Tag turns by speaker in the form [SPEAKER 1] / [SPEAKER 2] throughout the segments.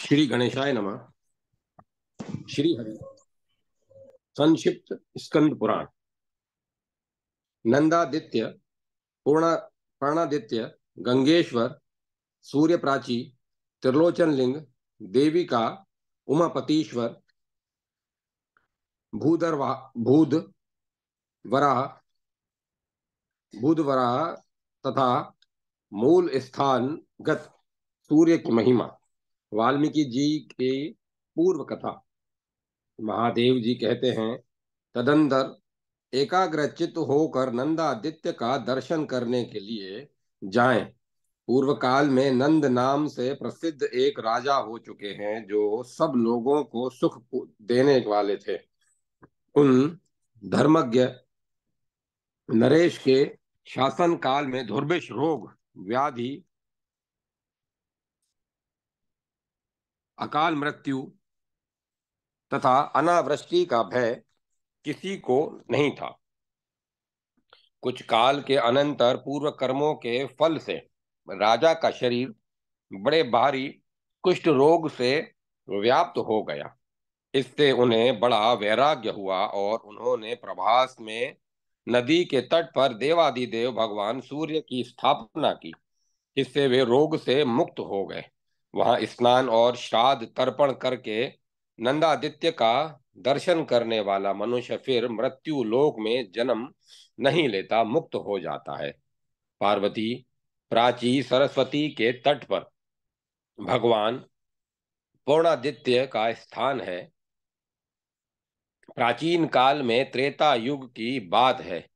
[SPEAKER 1] श्री गणेशाय नमः। श्री हरि। संक्षिप्त स्कंद पुराण। नंदादित्य, पूर्णा प्राणादित्य, गंगेश्वर, सूर्य प्राची, त्रिलोचन लिंग, देविका, उमापतीश्वर, भूधरवा भूध वराह भूधवराह तथा मूल स्थान गत सूर्य की महिमा। वाल्मीकि जी की पूर्व कथा। महादेव जी कहते हैं, तदंतर एकाग्रचित्त होकर नंदादित्य का दर्शन करने के लिए जाएं। पूर्व काल में नंद नाम से प्रसिद्ध एक राजा हो चुके हैं जो सब लोगों को सुख देने वाले थे। उन धर्मज्ञ नरेश के शासन काल में दुर्भिक्ष, रोग, व्याधि, अकाल मृत्यु तथा अनावृष्टि का भय किसी को नहीं था। कुछ काल के अनंतर पूर्व कर्मों के फल से राजा का शरीर बड़े भारी कुष्ठ रोग से व्याप्त हो गया। इससे उन्हें बड़ा वैराग्य हुआ और उन्होंने प्रभास में नदी के तट पर देवादिदेव भगवान सूर्य की स्थापना की। इससे वे रोग से मुक्त हो गए। वहां स्नान और श्राद्ध तर्पण करके नंदादित्य का दर्शन करने वाला मनुष्य फिर मृत्यु लोक में जन्म नहीं लेता, मुक्त हो जाता है। पार्वती, प्राची, सरस्वती के तट पर भगवान पूर्णादित्य का स्थान है। प्राचीन काल में त्रेता युग की बात है।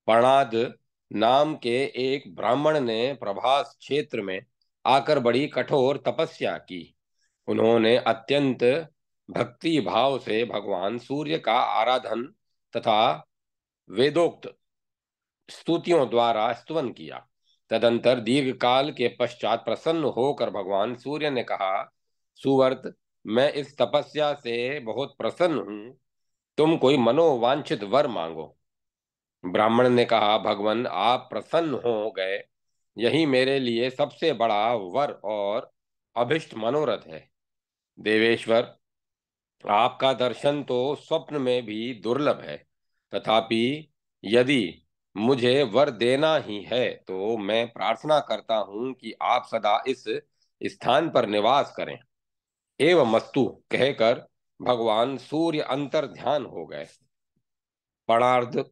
[SPEAKER 1] पर्णाद नाम के एक ब्राह्मण ने प्रभास क्षेत्र में आकर बड़ी कठोर तपस्या की। उन्होंने अत्यंत भक्ति भाव से भगवान सूर्य का आराधन तथा वेदोक्त स्तुतियों द्वारा स्तवन किया। तदंतर दीर्घ काल के पश्चात प्रसन्न होकर भगवान सूर्य ने कहा, सुवर्त, मैं इस तपस्या से बहुत प्रसन्न हूं। तुम कोई मनोवांछित वर मांगो। ब्राह्मण ने कहा, भगवान, आप प्रसन्न हो गए, यही मेरे लिए सबसे बड़ा वर और अभिष्ट मनोरथ है। देवेश्वर, आपका दर्शन तो स्वप्न में भी दुर्लभ है। तथापि यदि मुझे वर देना ही है तो मैं प्रार्थना करता हूं कि आप सदा इस स्थान पर निवास करें। एवं मस्तु कहकर भगवान सूर्य अंतर ध्यान हो गए। पर्णार्ध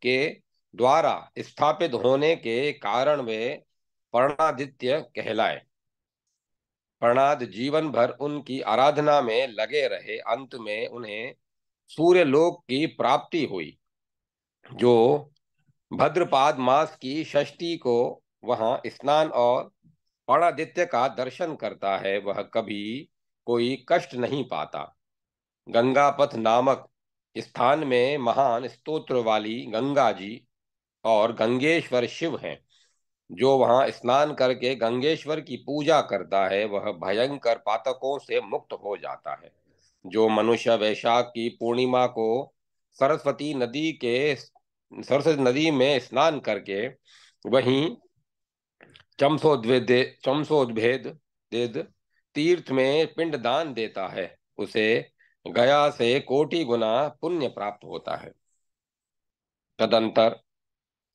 [SPEAKER 1] के द्वारा स्थापित होने के कारण वे पर्णादित्य कहलाए। पर्णाद जीवन भर उनकी आराधना में लगे रहे। अंत में उन्हें सूर्यलोक की प्राप्ति हुई। जो भद्रपाद मास की षष्ठी को वहां स्नान और पर्णादित्य का दर्शन करता है, वह कभी कोई कष्ट नहीं पाता। गंगापथ नामक स्थान में महान स्तोत्र वाली गंगा जी और गंगेश्वर शिव हैं। जो वहां स्नान करके गंगेश्वर की पूजा करता है वह भयंकर पातकों से मुक्त हो जाता है। जो मनुष्य वैशाख की पूर्णिमा को सरस्वती नदी में स्नान करके वहीं चमसोद्भेद तीर्थ में पिंड दान देता है, उसे गया से कोटि गुना पुण्य प्राप्त होता है। तदंतर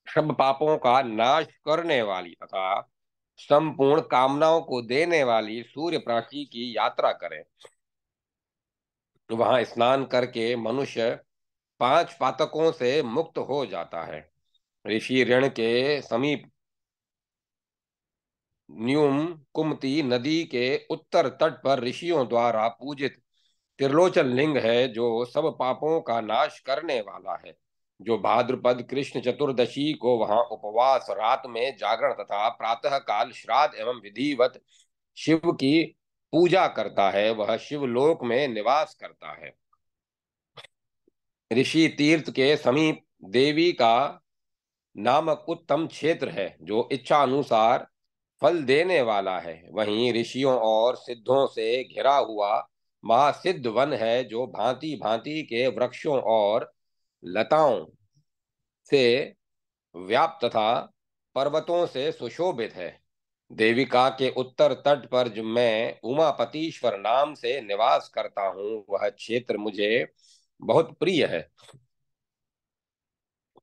[SPEAKER 1] सब पापों का नाश करने वाली तथा संपूर्ण कामनाओं को देने वाली सूर्य प्राची की यात्रा करें। वहां स्नान करके मनुष्य 5 पातकों से मुक्त हो जाता है। ऋषि ऋण के समीप न्यूम कुमती नदी के उत्तर तट पर ऋषियों द्वारा पूजित त्रिलोचन लिंग है, जो सब पापों का नाश करने वाला है। जो भाद्रपद कृष्ण चतुर्दशी को वहां उपवास, रात में जागरण तथा प्रातः काल श्राद्ध एवं विधिवत शिव की पूजा करता है, वह शिवलोक में निवास करता है। ऋषि तीर्थ के समीप देवी का नामक उत्तम क्षेत्र है, जो इच्छा अनुसार फल देने वाला है। वहीं ऋषियों और सिद्धों से घिरा हुआ महासिद्ध वन है, जो भांति भांति के वृक्षों और लताओं से व्याप्त तथा पर्वतों से सुशोभित है। देविका के उत्तर तट पर जो मैं उमापतीश्वर नाम से निवास करता हूँ, वह क्षेत्र मुझे बहुत प्रिय है।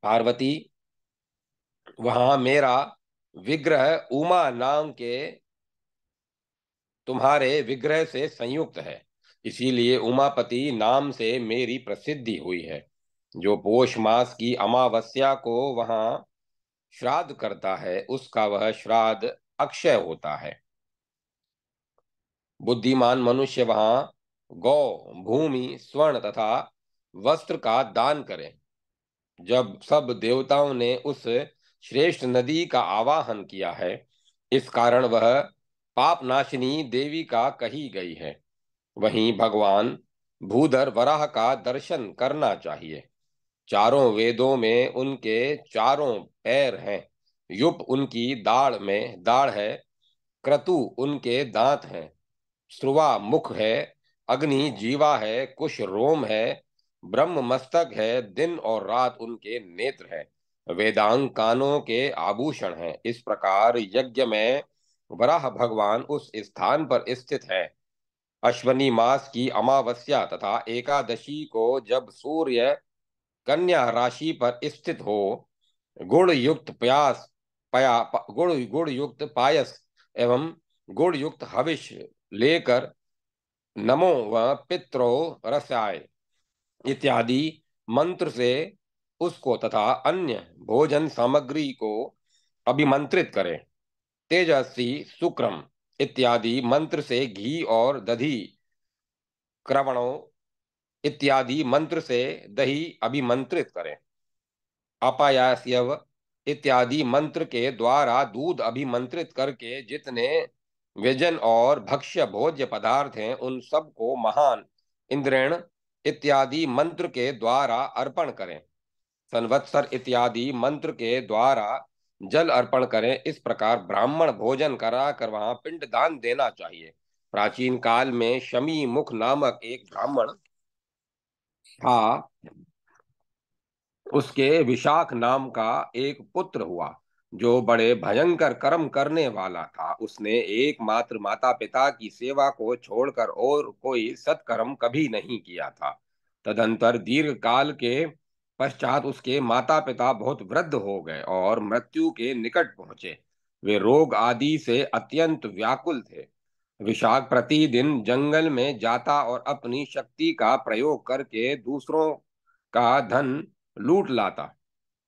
[SPEAKER 1] पार्वती, वहां मेरा विग्रह उमा नाम के तुम्हारे विग्रह से संयुक्त है, इसीलिए उमापति नाम से मेरी प्रसिद्धि हुई है। जो पोष मास की अमावस्या को वहां श्राद्ध करता है, उसका वह श्राद्ध अक्षय होता है। बुद्धिमान मनुष्य वहां गौ, भूमि, स्वर्ण तथा वस्त्र का दान करे। जब सब देवताओं ने उस श्रेष्ठ नदी का आवाहन किया है, इस कारण वह पापनाशिनी देवी का कही गई है। वहीं भगवान भूधर वराह का दर्शन करना चाहिए। चारों वेदों में उनके चारों पैर हैं। युप उनकी दाढ़ है। क्रतु उनके दांत हैं। श्रुवा मुख है। अग्नि जीवा है। कुश रोम है। ब्रह्म मस्तक है। दिन और रात उनके नेत्र है। वेदांग कानों के आभूषण हैं। इस प्रकार यज्ञ में वराह भगवान उस स्थान पर स्थित है। अश्वनी मास की अमावस्या तथा एकादशी को जब सूर्य कन्या राशि पर स्थित हो, गुण युक्त प्यास पया गुण युक्त पायस एवं गुण युक्त हविष लेकर नमो व पित्रो रसाय इत्यादि मंत्र से उसको तथा अन्य भोजन सामग्री को अभिमंत्रित करें। तेजस्वी सुक्रम इत्यादि मंत्र से घी और दधी, क्रवणों इत्यादि मंत्र से दही अभिमंत्रित करें। अपायास्यव इत्यादि मंत्र के द्वारा दूध अभिमंत्रित करके जितने व्यंजन और भक्ष्य भोज्य पदार्थ हैं, उन सब को महान इंद्रेण इत्यादि मंत्र के द्वारा अर्पण करें। संवत्सर इत्यादि मंत्र के द्वारा जल अर्पण करें। इस प्रकार ब्राह्मण भोजन करा कर वहां पिंड दान देना चाहिए। प्राचीन काल में शमी मुख नामक एक ब्राह्मण था। उसके विशाख नाम का एक पुत्र हुआ, जो बड़े भयंकर कर्म करने वाला था। उसने एकमात्र माता पिता की सेवा को छोड़कर और कोई सत्कर्म कभी नहीं किया था। तदंतर दीर्घ काल के पश्चात उसके माता पिता बहुत वृद्ध हो गए और मृत्यु के निकट पहुंचे। वे रोग आदि से अत्यंत व्याकुल थे। विशाख प्रतिदिन जंगल में जाता और अपनी शक्ति का प्रयोग करके दूसरों का धन लूट लाता।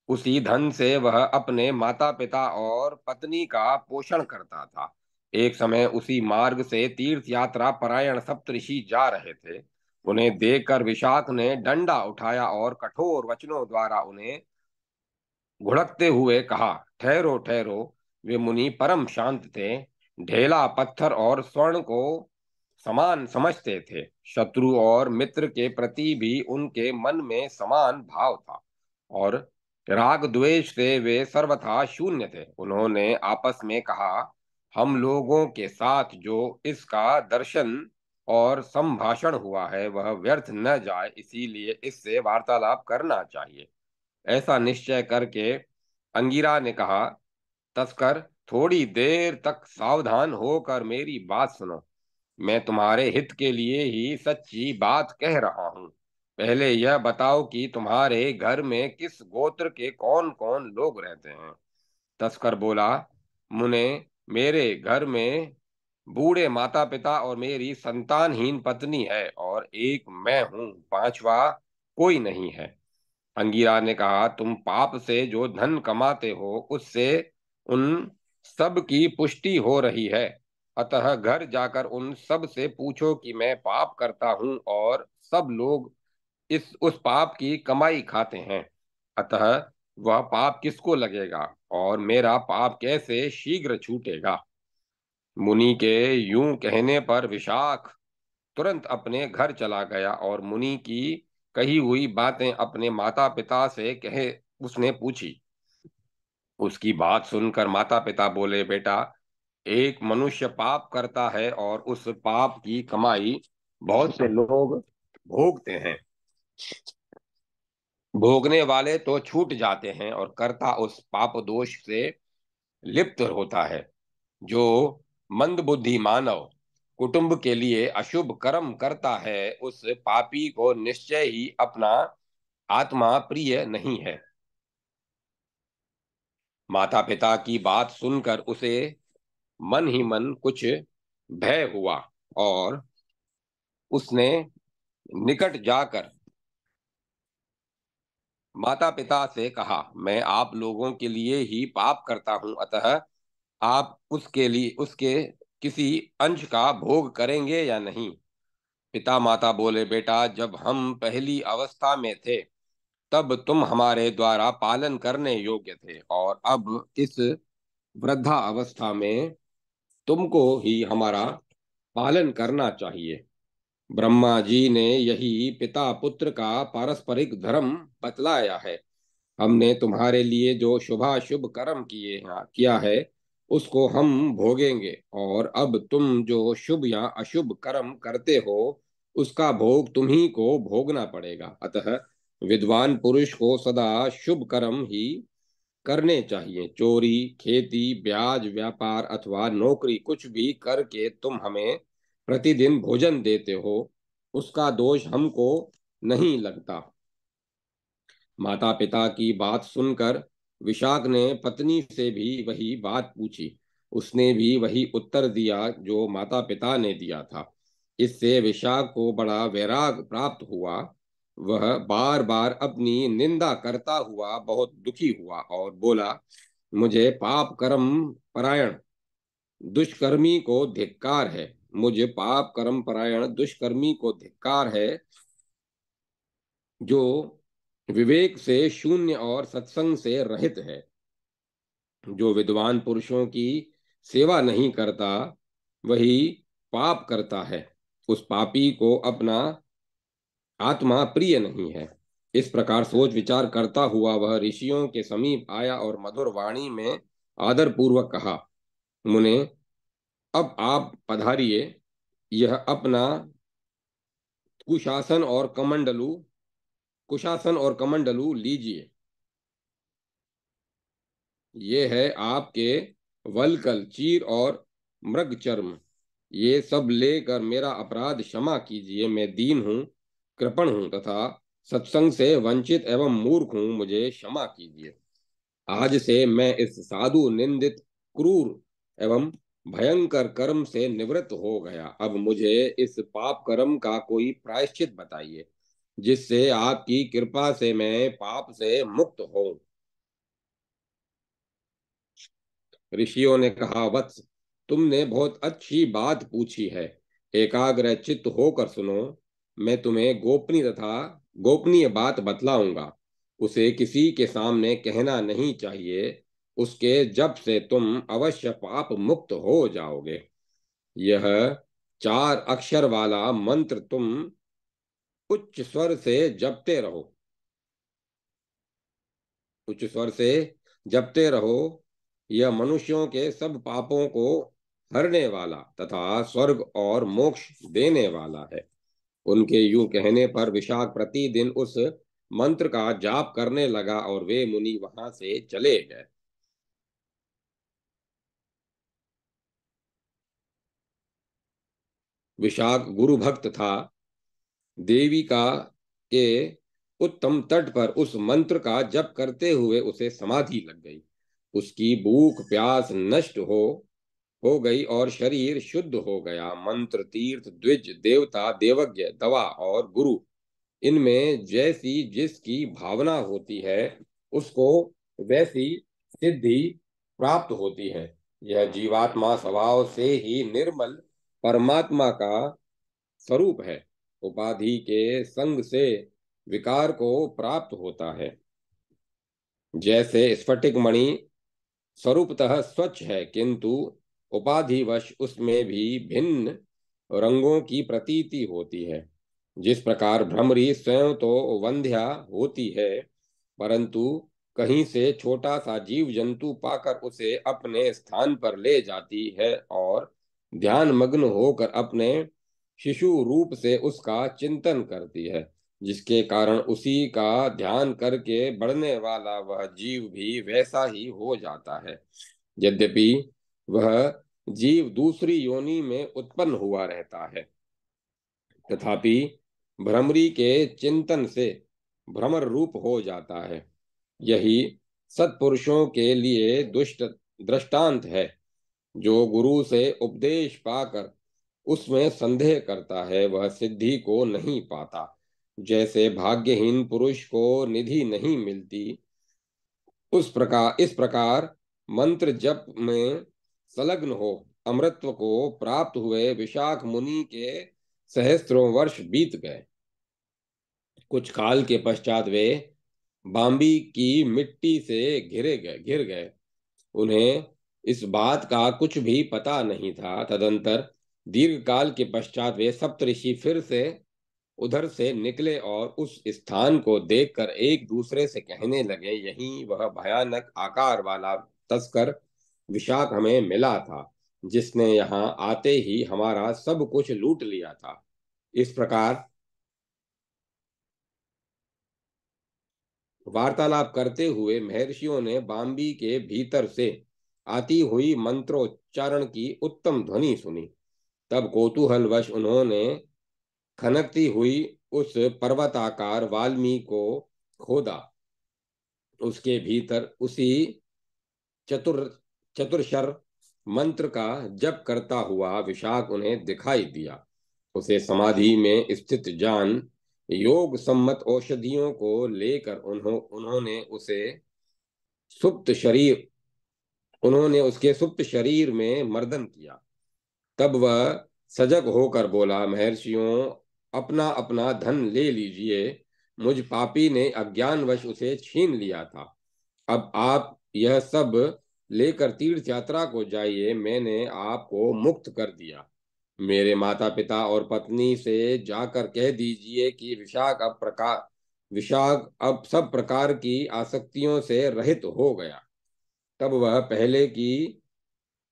[SPEAKER 1] उसी धन से वह अपने माता पिता और पत्नी का पोषण करता था। एक समय उसी मार्ग से तीर्थ यात्रा परायण सप्तऋषि जा रहे थे। उन्हें देखकर विशाख ने डंडा उठाया और कठोर वचनों द्वारा उन्हें घुड़कते हुए कहा, ठहरो ठहरो। वे मुनि परम शांत थे। ढेला पत्थर और स्वर्ण को समान समझते थे। शत्रु और मित्र के प्रति भी उनके मन में समान भाव था और राग द्वेष से वे सर्वथा शून्य थे। उन्होंने आपस में कहा, हम लोगों के साथ जो इसका दर्शन और संभाषण हुआ है, वह व्यर्थ न जाए, इसीलिए इससे वार्तालाप करना चाहिए। ऐसा निश्चय करके अंगिरा ने कहा, तस्कर, थोड़ी देर तक सावधान होकर मेरी बात सुनो। मैं तुम्हारे हित के लिए ही सच्ची बात कह रहा हूँ। पहले यह बताओ कि तुम्हारे घर में किस गोत्र के कौन कौन लोग रहते हैं। तस्कर बोला, मुने, मेरे घर में बूढ़े माता पिता और मेरी संतानहीन पत्नी है और एक मैं हूँ, पांचवा कोई नहीं है। अंगिरा ने कहा, तुम पाप से जो धन कमाते हो, उससे उन सब की पुष्टि हो रही है। अतः घर जाकर उन सब से पूछो कि मैं पाप करता हूँ और सब लोग इस उस पाप की कमाई खाते हैं। अतः वह पाप किसको लगेगा और मेरा पाप कैसे शीघ्र छूटेगा। मुनि के यूं कहने पर विशाख तुरंत अपने घर चला गया और मुनि की कही हुई बातें अपने माता पिता से कहे उसने पूछी। उसकी बात सुनकर माता पिता बोले, बेटा, एक मनुष्य पाप करता है और उस पाप की कमाई बहुत से लोग भोगते हैं। भोगने वाले तो छूट जाते हैं और कर्ता उस पाप दोष से लिप्त होता है। जो मंदबुद्धि मानव कुटुंब के लिए अशुभ कर्म करता है, उस पापी को निश्चय ही अपना आत्मा प्रिय नहीं है। माता पिता की बात सुनकर उसे मन ही मन कुछ भय हुआ और उसने निकट जाकर माता पिता से कहा, मैं आप लोगों के लिए ही पाप करता हूं, अतः आप उसके किसी अंश का भोग करेंगे या नहीं। पिता माता बोले, बेटा, जब हम पहली अवस्था में थे तब तुम हमारे द्वारा पालन करने योग्य थे, और अब इस वृद्धा अवस्था में तुमको ही हमारा पालन करना चाहिए। ब्रह्मा जी ने यही पिता पुत्र का पारस्परिक धर्म बतलाया है। हमने तुम्हारे लिए जो शुभाशुभ कर्म किया है उसको हम भोगेंगे, और अब तुम जो शुभ या अशुभ कर्म करते हो उसका भोग तुम्ही को भोगना पड़ेगा। अतः विद्वान पुरुष को सदा शुभ कर्म ही करने चाहिए। चोरी, खेती, ब्याज व्यापार अथवा नौकरी कुछ भी करके तुम हमें प्रतिदिन भोजन देते हो, उसका दोष हमको नहीं लगता। माता पिता की बात सुनकर विशाख ने पत्नी से भी वही बात पूछी। उसने भी वही उत्तर दिया जो माता पिता ने दिया था। इससे विशाख को बड़ा वैराग प्राप्त हुआ। वह बार बार अपनी निंदा करता हुआ बहुत दुखी हुआ और बोला, मुझे पाप कर्म परायण दुष्कर्मी को धिक्कार है। मुझे पाप कर्म परायण दुष्कर्मी को धिक्कार है, जो विवेक से शून्य और सत्संग से रहित है, जो विद्वान पुरुषों की सेवा नहीं करता वही पाप करता है। उस पापी को अपना आत्मा प्रिय नहीं है। इस प्रकार सोच विचार करता हुआ वह ऋषियों के समीप आया और मधुर वाणी में आदर पूर्वक कहा, मुने, अब आप पधारिए। यह अपना कुशासन और कमंडलू कुशासन और कमंडलू लीजिए। ये है आपके वलकल, चीर और मृग चर्म। ये सब लेकर मेरा अपराध क्षमा कीजिए। मैं दीन हूँ, कृपण हूँ तथा सत्संग से वंचित एवं मूर्ख हूँ, मुझे क्षमा कीजिए। आज से मैं इस साधु निंदित, क्रूर एवं भयंकर कर्म से निवृत्त हो गया। अब मुझे इस पाप कर्म का कोई प्रायश्चित बताइए, जिससे आपकी कृपा से मैं पाप से मुक्त हूँ। ऋषियों ने कहा, वत्स, तुमने बहुत अच्छी बात पूछी है। एकाग्र चित्त होकर सुनो। मैं तुम्हें गोपनीय बात बतलाऊंगा। उसे किसी के सामने कहना नहीं चाहिए। उसके जप से तुम अवश्य पाप मुक्त हो जाओगे। यह 4 अक्षर वाला मंत्र तुम उच्च स्वर से जपते रहो। उच्च स्वर से जपते रहो। यह मनुष्यों के सब पापों को हरने वाला तथा स्वर्ग और मोक्ष देने वाला है। उनके यूं कहने पर विशाख प्रतिदिन उस मंत्र का जाप करने लगा और वे मुनि वहां से चले गए। विशाख गुरु भक्त था। देविका के उत्तम तट पर उस मंत्र का जप करते हुए उसे समाधि लग गई। उसकी भूख प्यास नष्ट हो गई और शरीर शुद्ध हो गया। मंत्र, तीर्थ, द्विज, देवता, देवज्ञ, दवा और गुरु, इनमें जैसी जिसकी भावना होती है उसको वैसी सिद्धि प्राप्त होती है। यह जीवात्मा स्वभाव से ही निर्मल परमात्मा का स्वरूप है। उपाधि के संग से विकार को प्राप्त होता है। जैसे स्फटिक मणि स्वरूपतः स्वच्छ है, किंतु उपाधिवश उसमें भी भिन्न रंगों की प्रतीति होती है। जिस प्रकार भ्रमरी स्वयं तो वंध्या होती है, परंतु कहीं से छोटा सा जीव जंतु पाकर उसे अपने स्थान पर ले जाती है और ध्यान मग्न होकर अपने शिशु रूप से उसका चिंतन करती है, जिसके कारण उसी का ध्यान करके बढ़ने वाला वह जीव भी वैसा ही हो जाता है। यद्यपि वह जीव दूसरी योनि में उत्पन्न हुआ रहता है। तथापि भ्रमरी के चिंतन से भ्रमर रूप हो जाता है। यही सत्पुरुषों के लिए दुष्ट दृष्टांत है। जो गुरु से उपदेश पाकर उसमें संदेह करता है वह सिद्धि को नहीं पाता। जैसे भाग्यहीन पुरुष को निधि नहीं मिलती, इस प्रकार मंत्र जप में संलग्न हो अमृतत्व को प्राप्त हुए विशाख मुनि के सहस्त्रों वर्ष बीत गए। कुछ काल के पश्चात वे बाम्बी की मिट्टी से घिर गए। उन्हें इस बात का कुछ भी पता नहीं था। तदंतर दीर्घ काल के पश्चात वे सप्तऋषि फिर से उधर से निकले और उस स्थान को देखकर एक दूसरे से कहने लगे, यही वह भयानक आकार वाला तस्कर विशाख हमें मिला था, जिसने यहाँ आते ही हमारा सब कुछ लूट लिया था। इस प्रकार वार्तालाप करते हुए महर्षियों ने बाम्बी के भीतर से आती हुई मंत्रोच्चारण की उत्तम ध्वनि सुनी। तब कौतूहलवश उन्होंने खनकती हुई उस पर्वताकार वाल्मीकि को खोदा। उसके भीतर उसी चतुर चतुर्शर मंत्र का जप करता हुआ विशाख उन्हें दिखाई दिया। उसे समाधि में स्थित जान योग सम्मत औषधियों को लेकर सुप्त शरीर उन्होंने उसके सुप्त शरीर में मर्दन किया। तब वह सजग होकर बोला, महर्षियों, अपना अपना धन ले लीजिए। मुझ पापी ने अज्ञानवश उसे छीन लिया था। अब आप यह सब लेकर तीर्थ यात्रा को जाइए। मैंने आपको मुक्त कर दिया। मेरे माता पिता और पत्नी से जाकर कह दीजिए कि विशाख अब सब प्रकार की आसक्तियों से रहित हो गया। तब वह पहले की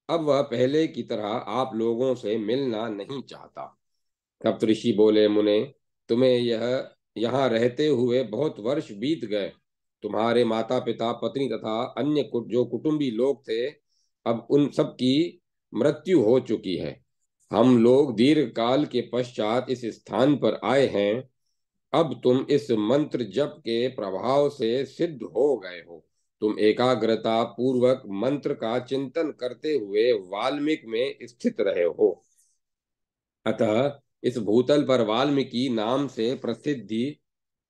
[SPEAKER 1] अब वह पहले की तरह आप लोगों से मिलना नहीं चाहता। सप्तऋषि बोले, मुने, तुम्हें यह यहाँ रहते हुए बहुत वर्ष बीत गए। तुम्हारे माता पिता, पत्नी तथा अन्य जो कुटुंबी लोग थे, अब उन सब की मृत्यु हो चुकी है। हम लोग दीर्घ काल के पश्चात इस स्थान पर आए हैं। अब तुम इस मंत्र जप के प्रभाव से सिद्ध हो गए हो। तुम एकाग्रता पूर्वक मंत्र का चिंतन करते हुए वाल्मीकि में स्थित रहे हो। अतः इस भूतल पर वाल्मीकि नाम से प्रसिद्ध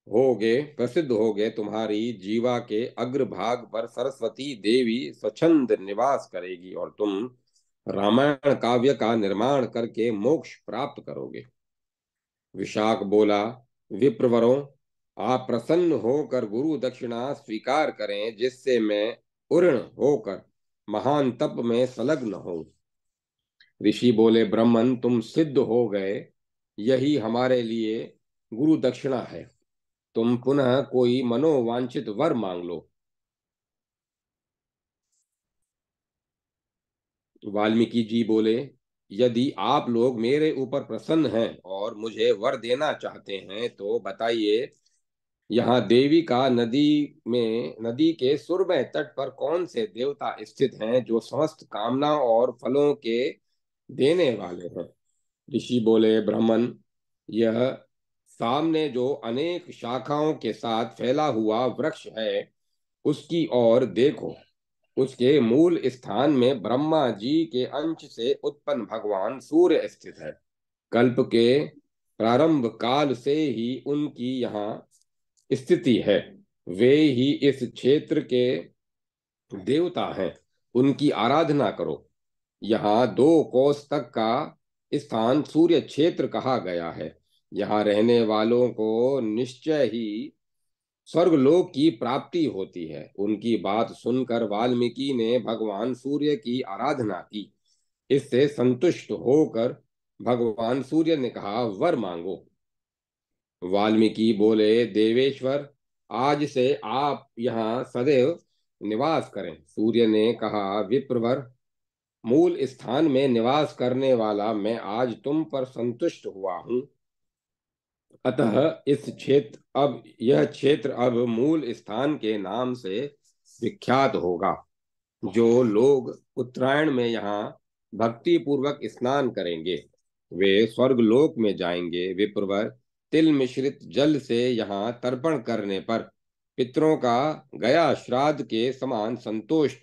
[SPEAKER 1] होगे। तुम्हारी जीवा के अग्रभाग पर सरस्वती देवी स्वच्छंद निवास करेगी और तुम रामायण काव्य का निर्माण करके मोक्ष प्राप्त करोगे। विशाख बोला, विप्रवरों, आप प्रसन्न होकर गुरु दक्षिणा स्वीकार करें, जिससे मैं उऋण होकर महान तप में संलग्न हूं। ऋषि बोले, ब्राह्मण, तुम सिद्ध हो गए। यही हमारे लिए गुरु दक्षिणा है। तुम पुनः कोई मनोवांछित वर मांग लो। वाल्मीकि जी बोले, यदि आप लोग मेरे ऊपर प्रसन्न हैं और मुझे वर देना चाहते हैं तो बताइए, यहाँ देवी का नदी के सुरमय तट पर कौन से देवता स्थित हैं जो समस्त कामना और फलों के देने वाले हैं। ऋषि बोले, ब्राह्मण, यह सामने जो अनेक शाखाओं के साथ फैला हुआ वृक्ष है, उसकी ओर देखो। उसके मूल स्थान में ब्रह्मा जी के अंश से उत्पन्न भगवान सूर्य स्थित है। कल्प के प्रारंभ काल से ही उनकी यहाँ स्थिति है। वे ही इस क्षेत्र के देवता हैं। उनकी आराधना करो। यहाँ 2 कोस तक का स्थान सूर्य क्षेत्र कहा गया है। यहाँ रहने वालों को निश्चय ही स्वर्गलोक की प्राप्ति होती है। उनकी बात सुनकर वाल्मीकि ने भगवान सूर्य की आराधना की। इससे संतुष्ट होकर भगवान सूर्य ने कहा, वर मांगो। वाल्मीकि बोले, देवेश्वर, आज से आप यहाँ सदैव निवास करें। सूर्य ने कहा, विप्रवर, मूल स्थान में निवास करने वाला मैं आज तुम पर संतुष्ट हुआ हूँ। अतः यह क्षेत्र अब मूल स्थान के नाम से विख्यात होगा। जो लोग उत्तरायण में यहाँ भक्ति पूर्वक स्नान करेंगे वे स्वर्ग लोक में जाएंगे। विप्रवर, तिल मिश्रित जल से यहाँ तर्पण करने पर पितरों का गया श्राद्ध के समान संतोष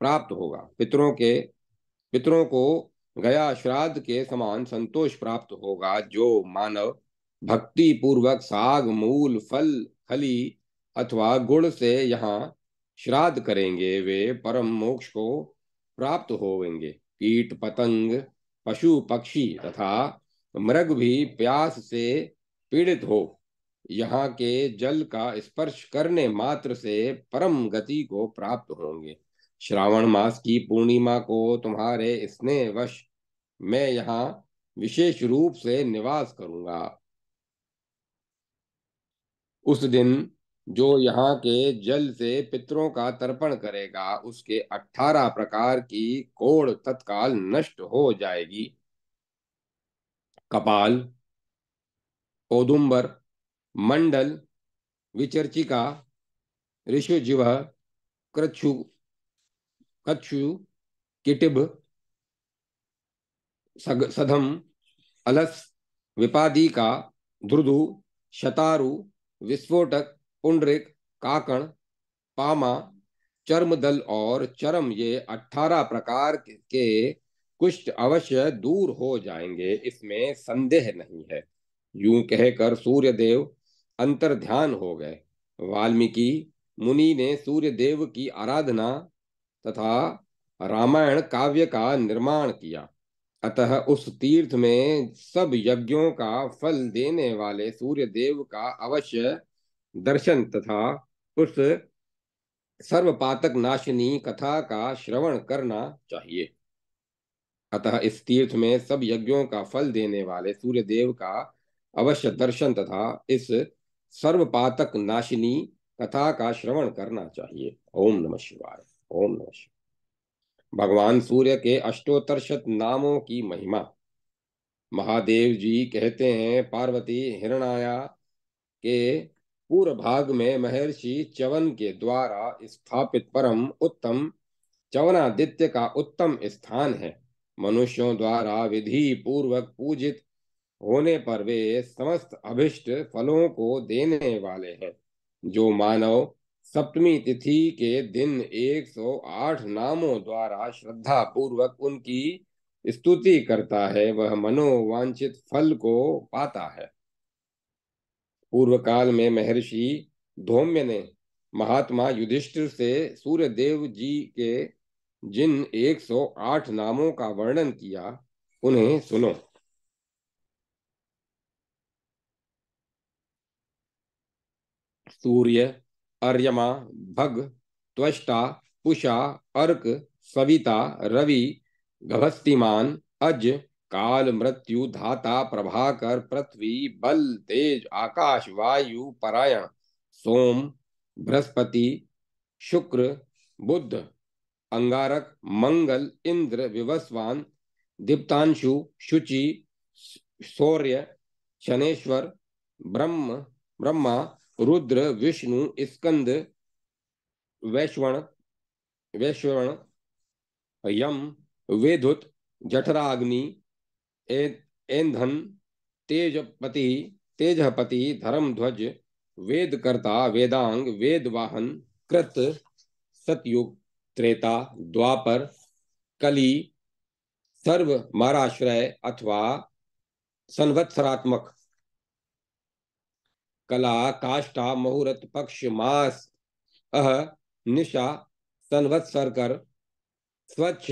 [SPEAKER 1] प्राप्त होगा। पितरों को गया श्राद्ध के समान संतोष प्राप्त होगा। जो मानव भक्ति पूर्वक साग, मूल, फल, खली अथवा गुड़ से यहाँ श्राद्ध करेंगे वे परम मोक्ष को प्राप्त होंगे। कीट पतंग, पशु पक्षी तथा मृग भी प्यास से पीड़ित हो यहाँ के जल का स्पर्श करने मात्र से परम गति को प्राप्त होंगे। श्रावण मास की पूर्णिमा को तुम्हारे स्नेहवश मैं यहाँ विशेष रूप से निवास करूंगा। उस दिन जो यहाँ के जल से पितरों का तर्पण करेगा उसके 18 प्रकार की कोढ़ तत्काल नष्ट हो जाएगी। कपाल, औदुंबर, मंडल, विचर्चिका, ऋषुजिह्वा, कृच्छु कच्छु, किटिब, सधम, अलस, विपादिका, ध्रुधु, शतारु, विस्फोटक, पुंडरिक, काकण, पामा, चर्मदल और चरम ये 18 प्रकार के कुष्ठ अवश्य दूर हो जाएंगे, इसमें संदेह नहीं है। यूं कहकर सूर्य देव अंतर्ध्यान हो गए। वाल्मीकि मुनि ने सूर्य देव की आराधना तथा रामायण काव्य का निर्माण किया। अतः उस तीर्थ में सब यज्ञों का फल देने वाले सूर्य देव का अवश्य दर्शन तथा उस सर्वपातक नाशिनी कथा का श्रवण करना चाहिए। अतः इस तीर्थ में सब यज्ञों का फल देने वाले सूर्य देव का अवश्य दर्शन तथा इस सर्वपातक नाशिनी कथा का श्रवण करना चाहिए। ओम नमः शिवाय। ओम नमः शिवाय। भगवान सूर्य के अष्टोत्तरशत नामों की महिमा। महादेव जी कहते हैं, पार्वती हिरणाया के पूर्व भाग में महर्षि च्यवन के द्वारा स्थापित परम उत्तम च्यवनादित्य का उत्तम स्थान है। मनुष्यों द्वारा विधि पूर्वक पूजित होने पर वे समस्त अभिष्ट फलों को देने वाले हैं। जो मानव सप्तमी तिथि के दिन 108 नामों द्वारा श्रद्धा पूर्वक उनकी स्तुति करता है वह मनोवांछित फल को पाता है। पूर्व काल में महर्षि धौम्य ने महात्मा युधिष्ठिर से सूर्य देव जी के जिन 108 नामों का वर्णन किया उन्हें सुनो। सूर्य, अर्यमा, भग, त्वष्टा, पुषा, अर्क, सविता, रवि, गभस्तिमान, अज, काल, मृत्यु, धाता, प्रभाकर, पृथ्वी, बल, तेज, आकाश, वायु, परायण, सोम, बृहस्पति, शुक्र, बुध, अंगारक, मंगल, इंद्र, विवस्वान, दीप्तांशु, शुचि, शौर्य, शनेश्वर, ब्रह्मा, रुद्र, विष्णु, स्कंद, वैश्वण, वैश्वण, यम, वेदुत, जठराग्नि, ऐंधन, तेजपति, तेजपति, धर्मध्वज, वेदकर्ता, वेदांग, वेदवाहन, कृत, सतयुग, त्रेता, द्वापर, कली, सर्व माराश्रय अथवा संवत्सरात्मक, कला, काष्ठा, मुहूर्त, पक्ष, मास, अह, निशा, संवत्सर कर, स्वच्छ,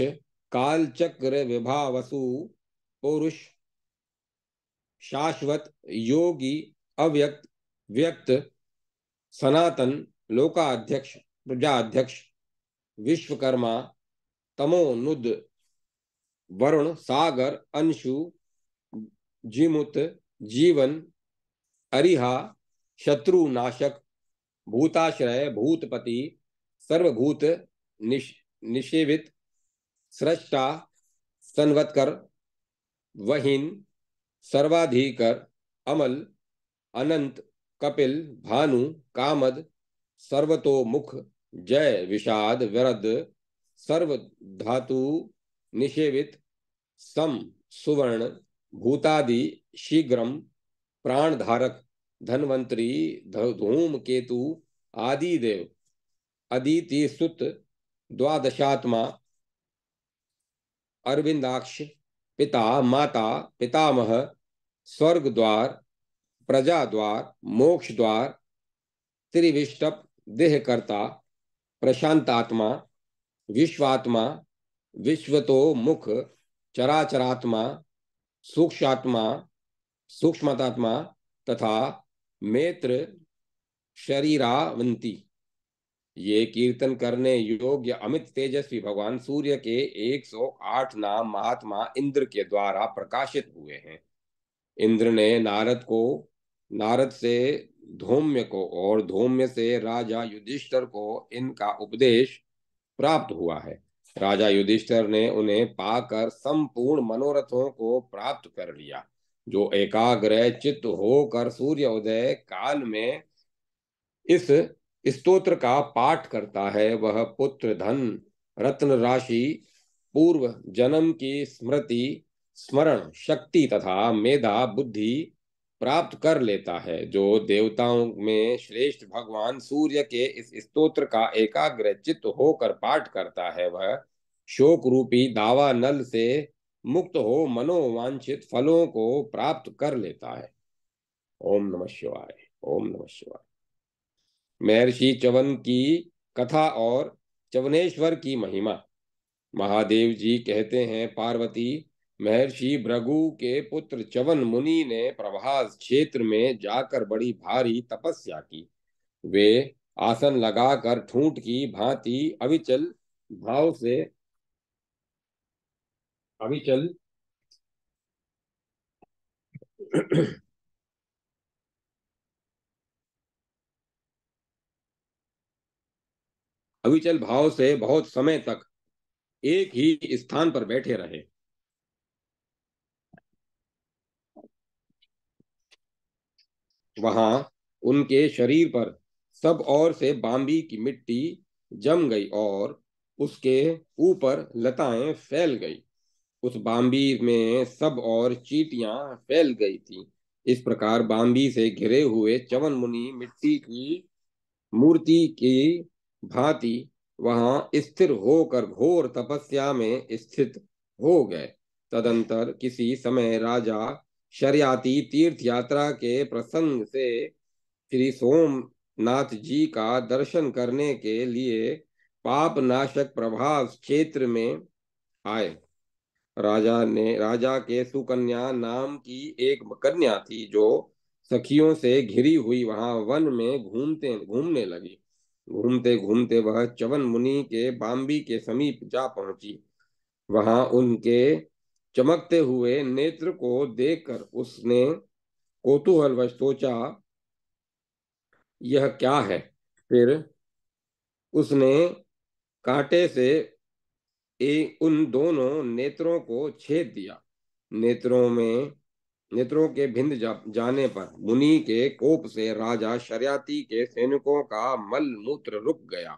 [SPEAKER 1] काल, चक्र, विभा, वसु, पौरुष, शाश्वत, योगी, अव्यक्त, व्यक्त, सनातन, लोकाध्यक्ष, प्रजाध्यक्ष, विश्वकर्मा, तमोनुद, वरुण, सागर, अंशु, जीमुत, जीवन, अरिहा, शत्रुनाशक, भूताश्रय, भूतपति, सर्वभूत निषेवित, सृष्टा, संवत्कर, वहीन, सर्वाधिकर, अमल, अनंत, कपिल, भानु, कामद, सर्वतोमुख, जय, विषाद, वरद, सर्व धातु, निषेवित सम सुवर्ण भूतादि शीघ्रम प्राणधारक धन्वंतरी धूम केतु आदि देव अदिति सुत द्वादशात्मा अरविंदाक्ष पिता माता पितामह स्वर्ग द्वार प्रजा द्वार मोक्ष द्वार त्रिविष्टप देहकर्ता प्रशांतात्मा विश्वात्मा विश्वतो मुख चराचरात्मा सूक्ष्मात्मा सूक्ष्मतात्मा तथा मेत्र शरीरावंती, ये कीर्तन करने योग्य अमित तेजस्वी भगवान सूर्य के 108 नाम महात्मा इंद्र के द्वारा प्रकाशित हुए हैं। इंद्र ने नारद से धौम्य को और धौम्य से राजा युधिष्ठिर को इनका उपदेश प्राप्त हुआ है। राजा युधिष्ठिर ने उन्हें पाकर संपूर्ण मनोरथों को प्राप्त कर लिया। जो एकाग्र चित्त होकर सूर्य उदय काल में इस स्तोत्र का पाठ करता है, वह पुत्र धन रत्न राशि पूर्व जन्म की स्मृति स्मरण शक्ति तथा मेधा बुद्धि प्राप्त कर लेता है। जो देवताओं में श्रेष्ठ भगवान सूर्य के इस स्तोत्र का एकाग्र चित्त होकर पाठ करता है, वह शोक रूपी दावा नल से मुक्त हो मनोवांछित फलों को प्राप्त कर लेता है। ओम नमः शिवाय। ओम नमः शिवाय। महर्षि च्यवन की कथा और च्यवनेश्वर की महिमा। महादेव जी कहते हैं, पार्वती, महर्षि भृगु के पुत्र च्यवन मुनि ने प्रभास क्षेत्र में जाकर बड़ी भारी तपस्या की। वे आसन लगाकर ठूंठ की भांति भाव से अविचल अविचल भाव से बहुत समय तक एक ही स्थान पर बैठे रहे। वहां उनके शरीर पर सब ओर से बांबी की मिट्टी जम गई और उसके ऊपर लताएं फैल गई। उस बांबी में सब और चींटियां फैल गई थी। इस प्रकार बांबी से घिरे हुए च्यवन मुनि मिट्टी की मूर्ति की भांति वहां स्थिर होकर घोर तपस्या में स्थित हो गए। तदंतर किसी समय राजा शर्याती तीर्थ यात्रा के प्रसंग से श्री सोमनाथ जी का दर्शन करने के लिए पाप नाशक प्रभास क्षेत्र में आए। राजा के सुकन्या नाम की एक कन्या थी, जो सखियों से घिरी हुई वहां वन में घूमने लगी। घूमते घूमते वह च्यवन मुनि के बांबी के समीप जा पहुंची। वहां उनके चमकते हुए नेत्र को देखकर उसने कौतूहलवश सोचा, यह क्या है। फिर उसने कांटे से उन दोनों नेत्रों को छेद दिया। नेत्रों के जाने पर मुनि के कोप से राजा शर्याती के सैनिकों का मल मूत्र रुक गया।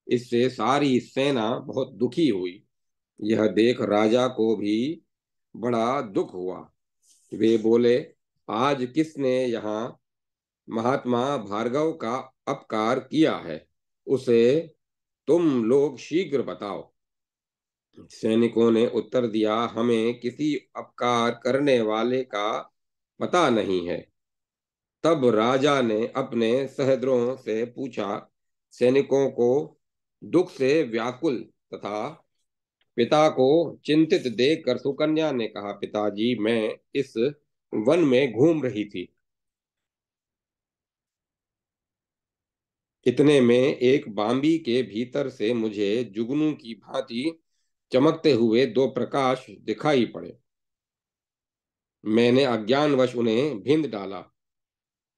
[SPEAKER 1] इससे सारी सेना बहुत दुखी हुई। यह देख राजा को भी बड़ा दुख हुआ। वे बोले, आज किसने यहाँ महात्मा भार्गव का अपकार किया है, उसे तुम लोग शीघ्र बताओ। सैनिकों ने उत्तर दिया, हमें किसी अपकार करने वाले का पता नहीं है। तब राजा ने अपने सहद्रों से पूछा। सैनिकों को दुख से व्याकुल तथा पिता को चिंतित देखकर सुकन्या ने कहा, पिताजी, मैं इस वन में घूम रही थी। इतने में एक बांबी के भीतर से मुझे जुगनू की भांति चमकते हुए दो प्रकाश दिखाई पड़े। मैंने अज्ञानवश उन्हें भींद डाला।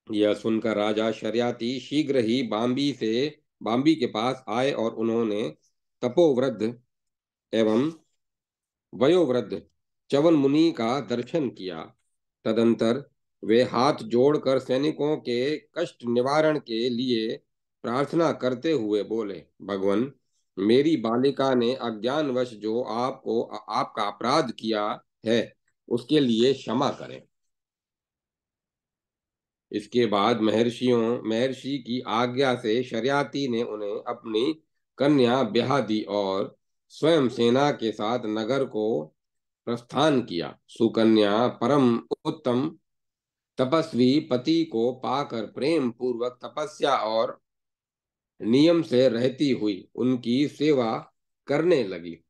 [SPEAKER 1] यह सुनकर राजा शर्याती शीघ्र ही बांबी के पास आए और उन्होंने तपोवृद्ध एवं वयोवृद्ध च्यवन मुनि का दर्शन किया। तदंतर वे हाथ जोड़कर सैनिकों के कष्ट निवारण के लिए प्रार्थना करते हुए बोले, भगवान, मेरी बालिका ने अज्ञानवश जो आपका अपराध किया है उसके लिए क्षमा करें। इसके बाद महर्षि की आज्ञा से शर्याती ने उन्हें अपनी कन्या ब्याह दी और स्वयं सेना के साथ नगर को प्रस्थान किया। सुकन्या परम उत्तम तपस्वी पति को पाकर प्रेम पूर्वक तपस्या और नियम से रहती हुई उनकी सेवा करने लगी।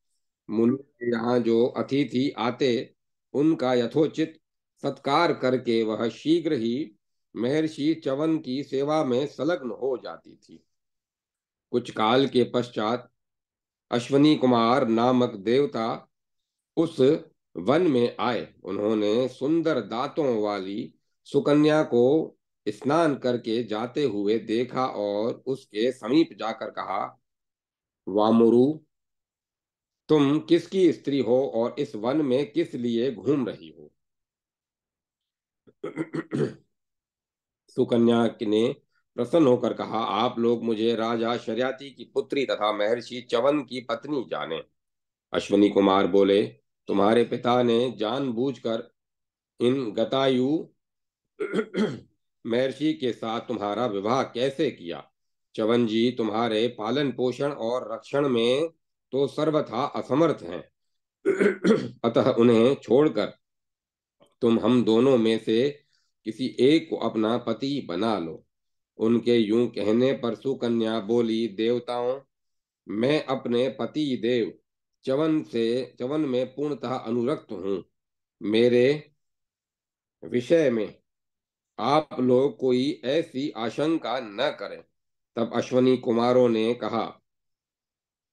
[SPEAKER 1] मुनि के यहाँ जो अतिथि आते उनका यथोचित सत्कार करके वह शीघ्र ही महर्षि च्यवन की सेवा में संलग्न हो जाती थी। कुछ काल के पश्चात अश्वनी कुमार नामक देवता उस वन में आए। उन्होंने सुंदर दांतों वाली सुकन्या को स्नान करके जाते हुए देखा और उसके समीप जाकर कहा, वामुरु, तुम किसकी स्त्री हो और इस वन में किस लिए घूम रही हो? सुकन्या ने प्रसन्न होकर कहा, आप लोग मुझे राजा शर्याती की पुत्री तथा महर्षि च्यवन की पत्नी जाने। अश्वनी कुमार बोले, तुम्हारे पिता ने जानबूझकर इन गतायु महर्षि के साथ तुम्हारा विवाह कैसे किया? च्यवन जी तुम्हारे पालन पोषण और रक्षण में तो सर्वथा असमर्थ हैं। अतः उन्हें छोड़कर तुम हम दोनों में से किसी एक को अपना पति बना लो। उनके यूं कहने पर सुकन्या बोली, देवताओं, मैं अपने पति देव च्यवन में पूर्णतः अनुरक्त हूँ। मेरे विषय में आप लोग कोई ऐसी आशंका न करें। तब अश्वनी कुमारों ने कहा,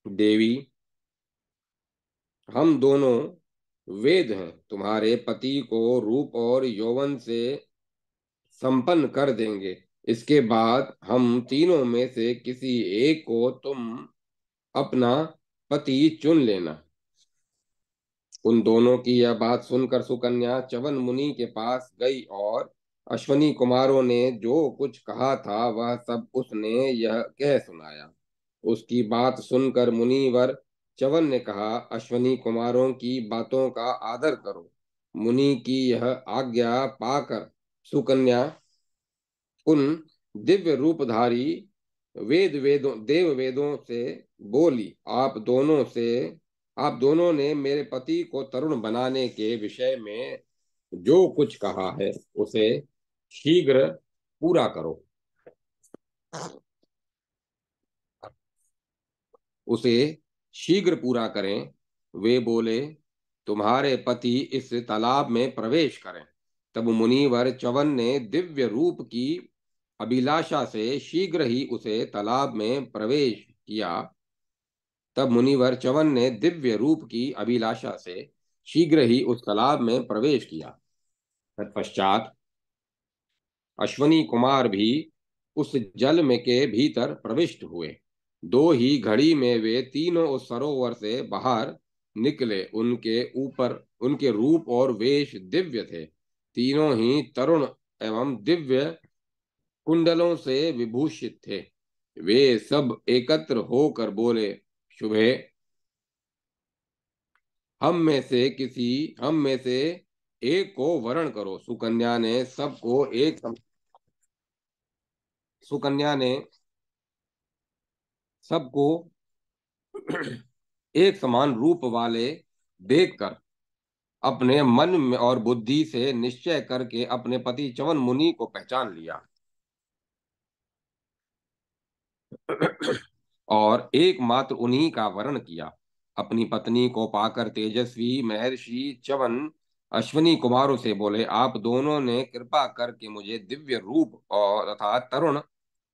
[SPEAKER 1] देवी, हम दोनों वेद हैं, तुम्हारे पति को रूप और यौवन से संपन्न कर देंगे। इसके बाद हम तीनों में से किसी एक को तुम अपना पति चुन लेना। उन दोनों की यह बात सुनकर सुकन्या च्यवन मुनि के पास गई और अश्वनी कुमारों ने जो कुछ कहा था वह सब उसने यह कह सुनाया। उसकी बात सुनकर मुनिवर च्यवन ने कहा, अश्वनी कुमारों की बातों का आदर करो। मुनि की यह आज्ञा पाकर सुकन्या उन दिव्य रूपधारी देव वेदों से बोली, आप दोनों ने मेरे पति को तरुण बनाने के विषय में जो कुछ कहा है उसे शीघ्र पूरा करो। उसे शीघ्र पूरा करें। वे बोले, तुम्हारे पति इस तालाब में प्रवेश करें। तब मुनिवर च्यवन ने दिव्य रूप की अभिलाषा से शीघ्र ही उसे तालाब में प्रवेश किया। तब मुनिवर च्यवन ने दिव्य रूप की अभिलाषा से शीघ्र ही उस तालाब में प्रवेश किया। तत्पश्चात अश्वनी कुमार भी उस जल में के भीतर प्रविष्ट हुए। दो ही घड़ी में वे तीनों उस सरोवर से बाहर निकले। उनके रूप और वेश दिव्य थे। तीनों ही तरुण एवं दिव्य कुंडलों से विभूषित थे। वे सब एकत्र होकर बोले, शुभे, हम में से एक को वरण करो। सुकन्या ने सबको एक समान रूप वाले देखकर अपने मन में और बुद्धि से निश्चय करके अपने पति च्यवन मुनि को पहचान लिया और एकमात्र उन्हीं का वरण किया। अपनी पत्नी को पाकर तेजस्वी महर्षि च्यवन अश्वनी कुमारों से बोले, आप दोनों ने कृपा करके मुझे दिव्य रूप और तथा तरुण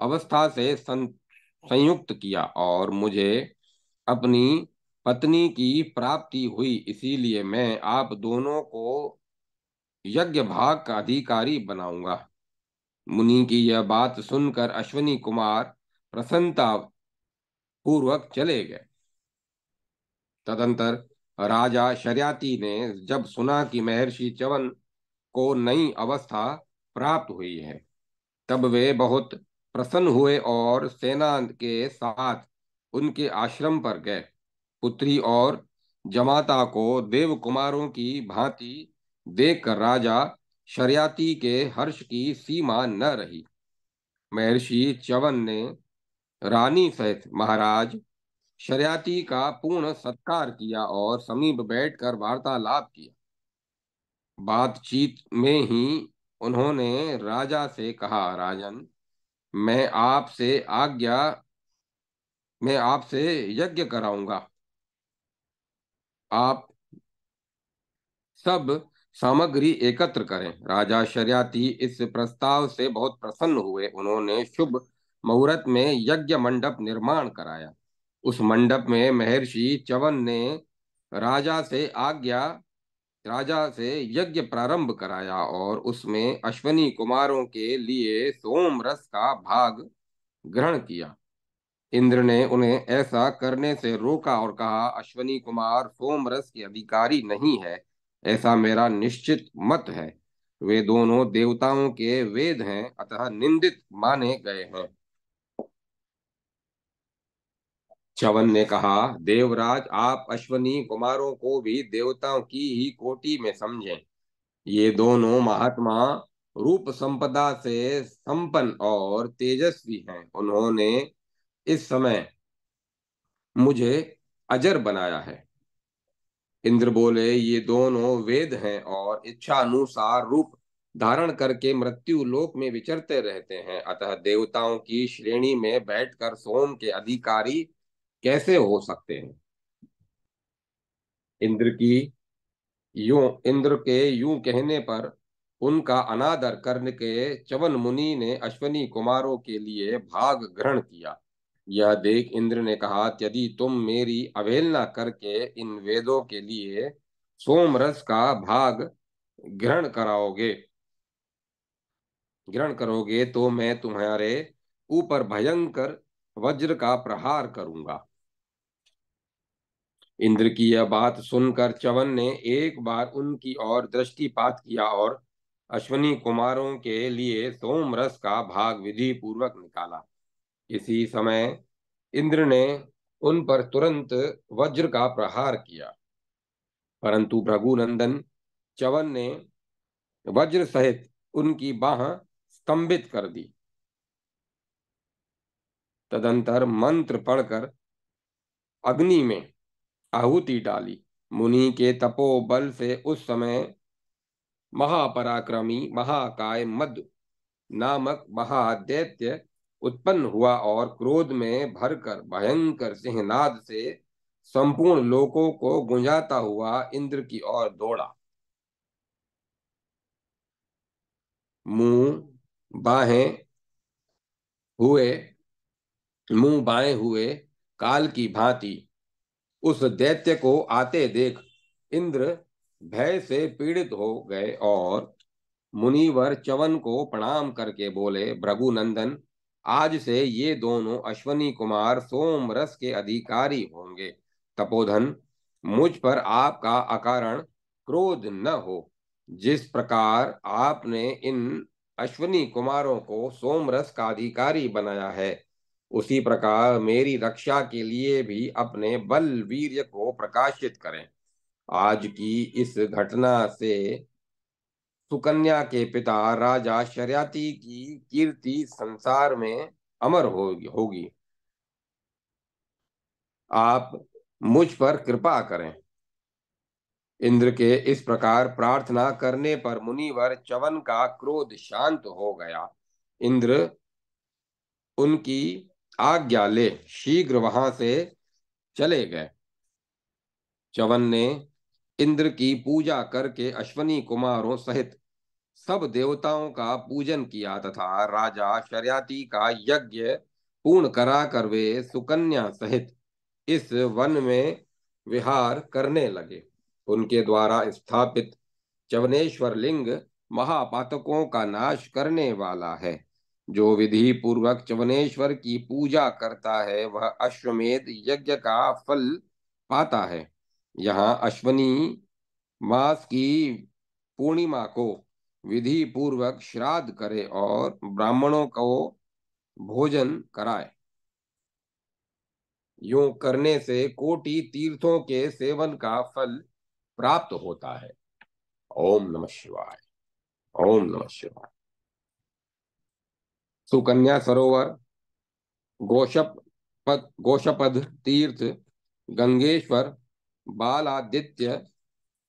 [SPEAKER 1] अवस्था से संयुक्त किया और मुझे अपनी पत्नी की प्राप्ति हुई। इसीलिए मैं आप दोनों को यज्ञ भाग का अधिकारी बनाऊंगा। मुनि की यह बात सुनकर अश्वनी कुमार प्रसन्नता पूर्वक चले गए। तदंतर राजा शर्याती ने जब सुना कि महर्षि च्यवन को नई अवस्था प्राप्त हुई है, तब वे बहुत प्रसन्न हुए और सेना के साथ उनके आश्रम पर गए। पुत्री और जमाता को देव कुमारों की भांति देखकर राजा शर्याती के हर्ष की सीमा न रही। महर्षि च्यवन ने रानी सहित महाराज शर्याती का पूर्ण सत्कार किया और समीप बैठकर वार्तालाप किया। बातचीत में ही उन्होंने राजा से कहा, राजन, मैं आपसे आज्ञा मैं आपसे यज्ञ कराऊंगा। आप सब सामग्री एकत्र करें। राजा शर्याती इस प्रस्ताव से बहुत प्रसन्न हुए। उन्होंने शुभ मुहूर्त में यज्ञ मंडप निर्माण कराया। उस मंडप में महर्षि च्यवन ने राजा से आज्ञा राजा से यज्ञ प्रारंभ कराया और उसमें अश्वनी कुमारों के लिए सोम रस का भाग ग्रहण किया। इंद्र ने उन्हें ऐसा करने से रोका और कहा, अश्वनी कुमार सोमरस के अधिकारी नहीं है, ऐसा मेरा निश्चित मत है। वे दोनों देवताओं के वेद हैं, अतः निंदित माने गए हैं। च्यवन ने कहा, देवराज, आप अश्वनी कुमारों को भी देवताओं की ही कोटि में समझें। ये दोनों महात्मा रूप संपदा से संपन्न और तेजस्वी हैं। उन्होंने इस समय मुझे अजर बनाया है। इंद्र बोले, ये दोनों वेद हैं और इच्छा अनुसार रूप धारण करके मृत्यु लोक में विचरते रहते हैं, अतः देवताओं की श्रेणी में बैठकर सोम के अधिकारी कैसे हो सकते हैं। इंद्र की इंद्र के यूं कहने पर उनका अनादर करने के च्यवन मुनि ने अश्वनी कुमारों के लिए भाग ग्रहण किया। यह देख इंद्र ने कहा, यदि तुम मेरी अवहेलना करके इन वेदों के लिए सोमरस का भाग ग्रहण कराओगे ग्रहण करोगे तो मैं तुम्हारे ऊपर भयंकर वज्र का प्रहार करूंगा। इंद्र की यह बात सुनकर च्यवन ने एक बार उनकी ओर दृष्टिपात किया और अश्वनी कुमारों के लिए सोमरस का भाग विधि पूर्वक निकाला। इसी समय इंद्र ने उन पर तुरंत वज्र का प्रहार किया, परंतु भृगुनंदन च्यवन ने वज्र सहित उनकी बाह स्तंभित कर दी। तदंतर मंत्र पढ़कर अग्नि में आहुति डाली। मुनि के तपोबल से उस समय महापराक्रमी महाकाय मद नामक महादैत्य उत्पन्न हुआ और क्रोध में भरकर भयंकर सिंहनाद से संपूर्ण लोकों को गुंजाता हुआ इंद्र की ओर दौड़ा। मुंह बाहें हुए मुंह बाएं हुए काल की भांति उस दैत्य को आते देख इंद्र भय से पीड़ित हो गए और मुनिवर च्यवन को प्रणाम करके बोले, भृगुनंदन, आज से ये दोनों अश्वनी कुमार सोम रस के अधिकारी होंगे। तपोधन, मुझ पर आपका अकारण क्रोध न हो। जिस प्रकार आपने इन अश्वनी कुमारों को सोम रस का अधिकारी बनाया है, उसी प्रकार मेरी रक्षा के लिए भी अपने बल वीर्य को प्रकाशित करें। आज की इस घटना से सुकन्या के पिता राजा शर्याती की कीर्ति संसार में अमर होगी। आप मुझ पर कृपा करें। इंद्र के इस प्रकार प्रार्थना करने पर मुनिवर च्यवन का क्रोध शांत हो गया। इंद्र उनकी आज्ञा ले शीघ्र वहां से चले गए। च्यवन ने इंद्र की पूजा करके अश्वनी कुमारों सहित सब देवताओं का पूजन किया तथा राजा शर्याती का यज्ञ पूर्ण कराकर वे सुकन्या सहित इस वन में विहार करने लगे। उनके द्वारा स्थापित च्यवनेश्वर लिंग महापातकों का नाश करने वाला है। जो विधि पूर्वक च्यवनेश्वर की पूजा करता है वह अश्वमेध यज्ञ का फल पाता है। यहाँ अश्वनी मास की पूर्णिमा को विधि पूर्वक श्राद्ध करे और ब्राह्मणों को भोजन कराए। यूं करने से कोटि तीर्थों के सेवन का फल प्राप्त होता है। ओम नमः शिवाय। ओम नमः शिवाय। सुकन्या सरोवर, गोशपद तीर्थ, गंगेश्वर, बालादित्य,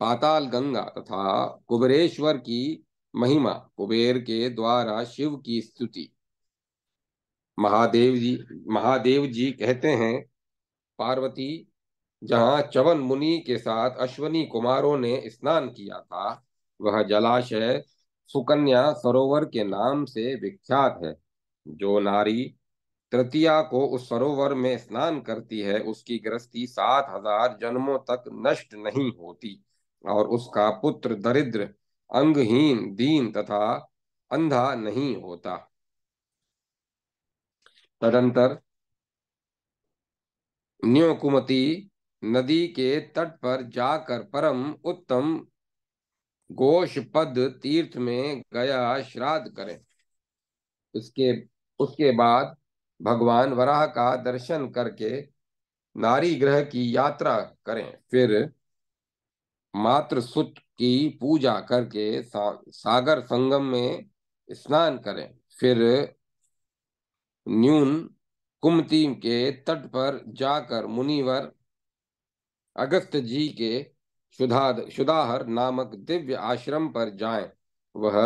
[SPEAKER 1] पाताल गंगा तथा कुबेरेश्वर की महिमा। कुबेर के द्वारा शिव की स्तुति। महादेव जी कहते हैं, पार्वती, जहाँ च्यवन मुनि के साथ अश्वनी कुमारों ने स्नान किया था, वह जलाशय सुकन्या सरोवर के नाम से विख्यात है। जो नारी तृतीया को उस सरोवर में स्नान करती है, उसकी गृहस्थी 7,000 जन्मों तक नष्ट नहीं होती और उसका पुत्र दरिद्र, अंगहीन, दीन तथा अंधा नहीं होता। तदंतर न्योकुमती नदी के तट पर जाकर परम उत्तम गोशपद तीर्थ में गया श्राद्ध करें। उसके उसके बाद भगवान वराह का दर्शन करके नारी गृह की यात्रा करें। फिर मातृसुत की पूजा करके सागर संगम में स्नान करें। फिर न्यून कुमती के तट पर जाकर मुनिवर अगस्त जी के शुदाहर नामक दिव्य आश्रम पर जाएं। वह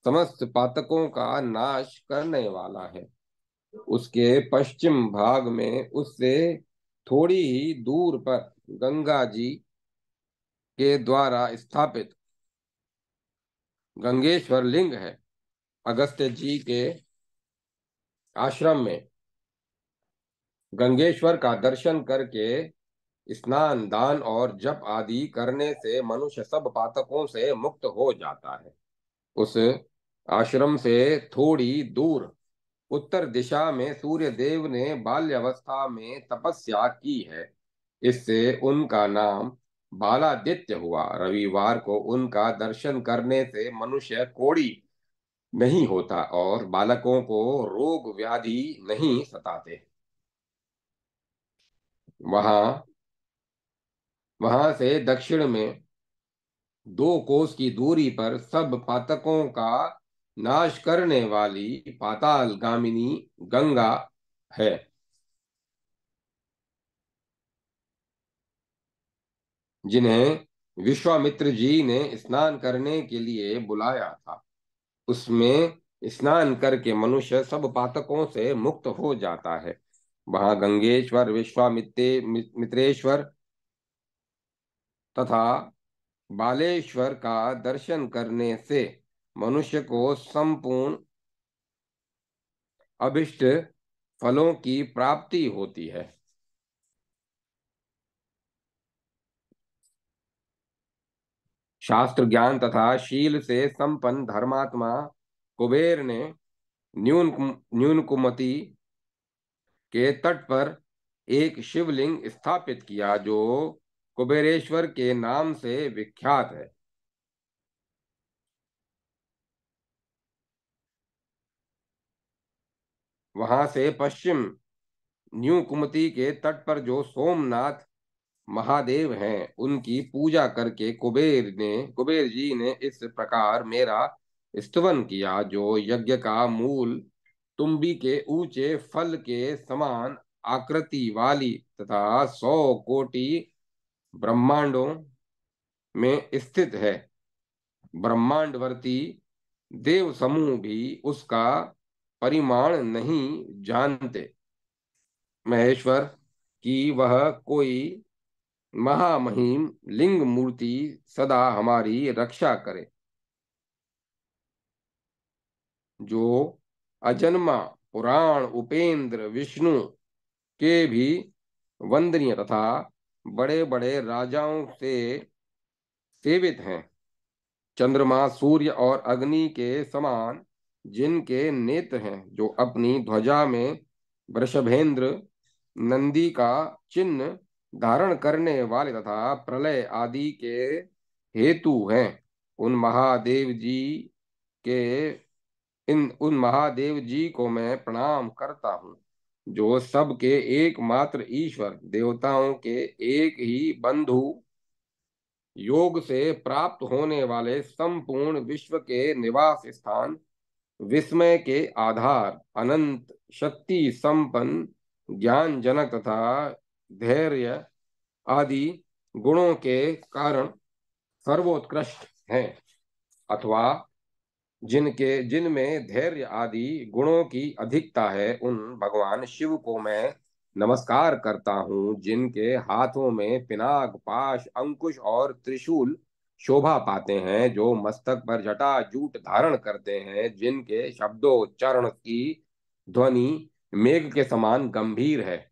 [SPEAKER 1] समस्त पातकों का नाश करने वाला है। उसके पश्चिम भाग में उससे थोड़ी ही दूर पर गंगा जी के द्वारा स्थापित गंगेश्वर लिंग है। अगस्त्य जी के आश्रम में गंगेश्वर का दर्शन करके स्नान, दान और जप आदि करने से मनुष्य सब पातकों से मुक्त हो जाता है। उस आश्रम से थोड़ी दूर उत्तर दिशा में सूर्य देव ने बाल्यावस्था में तपस्या की है। इससे उनका नाम बालादित्य हुआ। रविवार को उनका दर्शन करने से मनुष्य कोढ़ी नहीं होता और बालकों को रोग व्याधि नहीं सताते। वहां वहां से दक्षिण में 2 कोस की दूरी पर सब पातकों का नाश करने वाली पाताल गामिनी गंगा है, जिन्हें विश्वामित्र जी ने स्नान करने के लिए बुलाया था। उसमें स्नान करके मनुष्य सब पातकों से मुक्त हो जाता है। वहां गंगेश्वर, मित्रेश्वर तथा बालेश्वर का दर्शन करने से मनुष्य को संपूर्ण अभिष्ट फलों की प्राप्ति होती है। शास्त्र ज्ञान तथा शील से संपन्न धर्मात्मा कुबेर ने न्यून कुमति के तट पर एक शिवलिंग स्थापित किया, जो कुबेरेश्वर के नाम से विख्यात है। वहां से पश्चिम न्यू कुमति के तट पर जो सोमनाथ महादेव हैं, उनकी पूजा करके कुबेर जी ने इस प्रकार मेरा स्तवन किया। जो यज्ञ का मूल तुम्बी के ऊंचे फल के समान आकृति वाली तथा 100 कोटि ब्रह्मांडों में स्थित है। ब्रह्मांडवर्ती देव समूह भी उसका परिमाण नहीं जानते। महेश्वर की वह कोई महामहिम लिंग मूर्ति सदा हमारी रक्षा करे। जो अजन्मा पुराण उपेंद्र विष्णु के भी वंदनीय तथा बड़े बड़े राजाओं से सेवित हैं। चंद्रमा, सूर्य और अग्नि के समान जिनके नेत्र हैं, जो अपनी ध्वजा में वृषभेंद्र नंदी का चिन्ह धारण करने वाले तथा प्रलय आदि के हेतु हैं, उन महादेव जी के उन महादेव जी को मैं प्रणाम करता हूँ। जो सबके एकमात्र ईश्वर देवताओं के एक ही बंधु योग से प्राप्त होने वाले संपूर्ण विश्व के निवास स्थान, विस्मय के आधार, अनंत शक्ति संपन्न, ज्ञान जनक तथा धैर्य आदि गुणों के कारण सर्वोत्कृष्ट हैं, अथवा जिनमें धैर्य आदि गुणों की अधिकता है, उन भगवान शिव को मैं नमस्कार करता हूँ। जिनके हाथों में पिनाक, पाश, अंकुश और त्रिशूल शोभा पाते हैं, जो मस्तक पर जटा जूट धारण करते हैं, जिनके शब्दोच्चारण की ध्वनि मेघ के समान गंभीर है,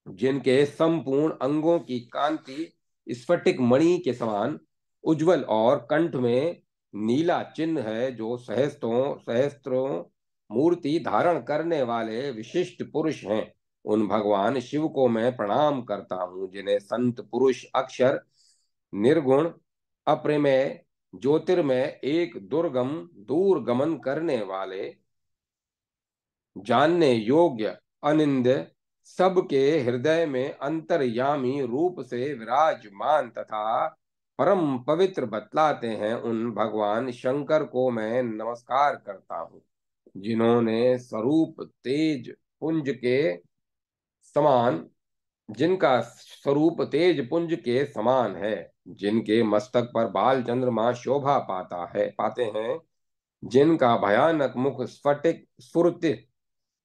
[SPEAKER 1] जिनके संपूर्ण अंगों की कांति स्फटिक मणि के समान उज्जवल और कंठ में नीला चिन्ह है, जो सहस्त्रों मूर्ति धारण करने वाले विशिष्ट पुरुष हैं, उन भगवान शिव को मैं प्रणाम करता हूँ। जिन्हें संत पुरुष अक्षर, निर्गुण, अप्रमेय, ज्योतिर्मय, एक दुर्गम दूर गमन करने वाले, जानने योग्य, अनिंद्य, सबके हृदय में अंतर्यामी रूप से विराजमान तथा परम पवित्र बतलाते हैं, उन भगवान शंकर को मैं नमस्कार करता हूँ। जिन्होंने स्वरूप तेज पुंज के समान जिनका स्वरूप तेज पुंज के समान है, जिनके मस्तक पर बाल चंद्रमा शोभा पाते हैं, जिनका भयानक मुख स्फटिक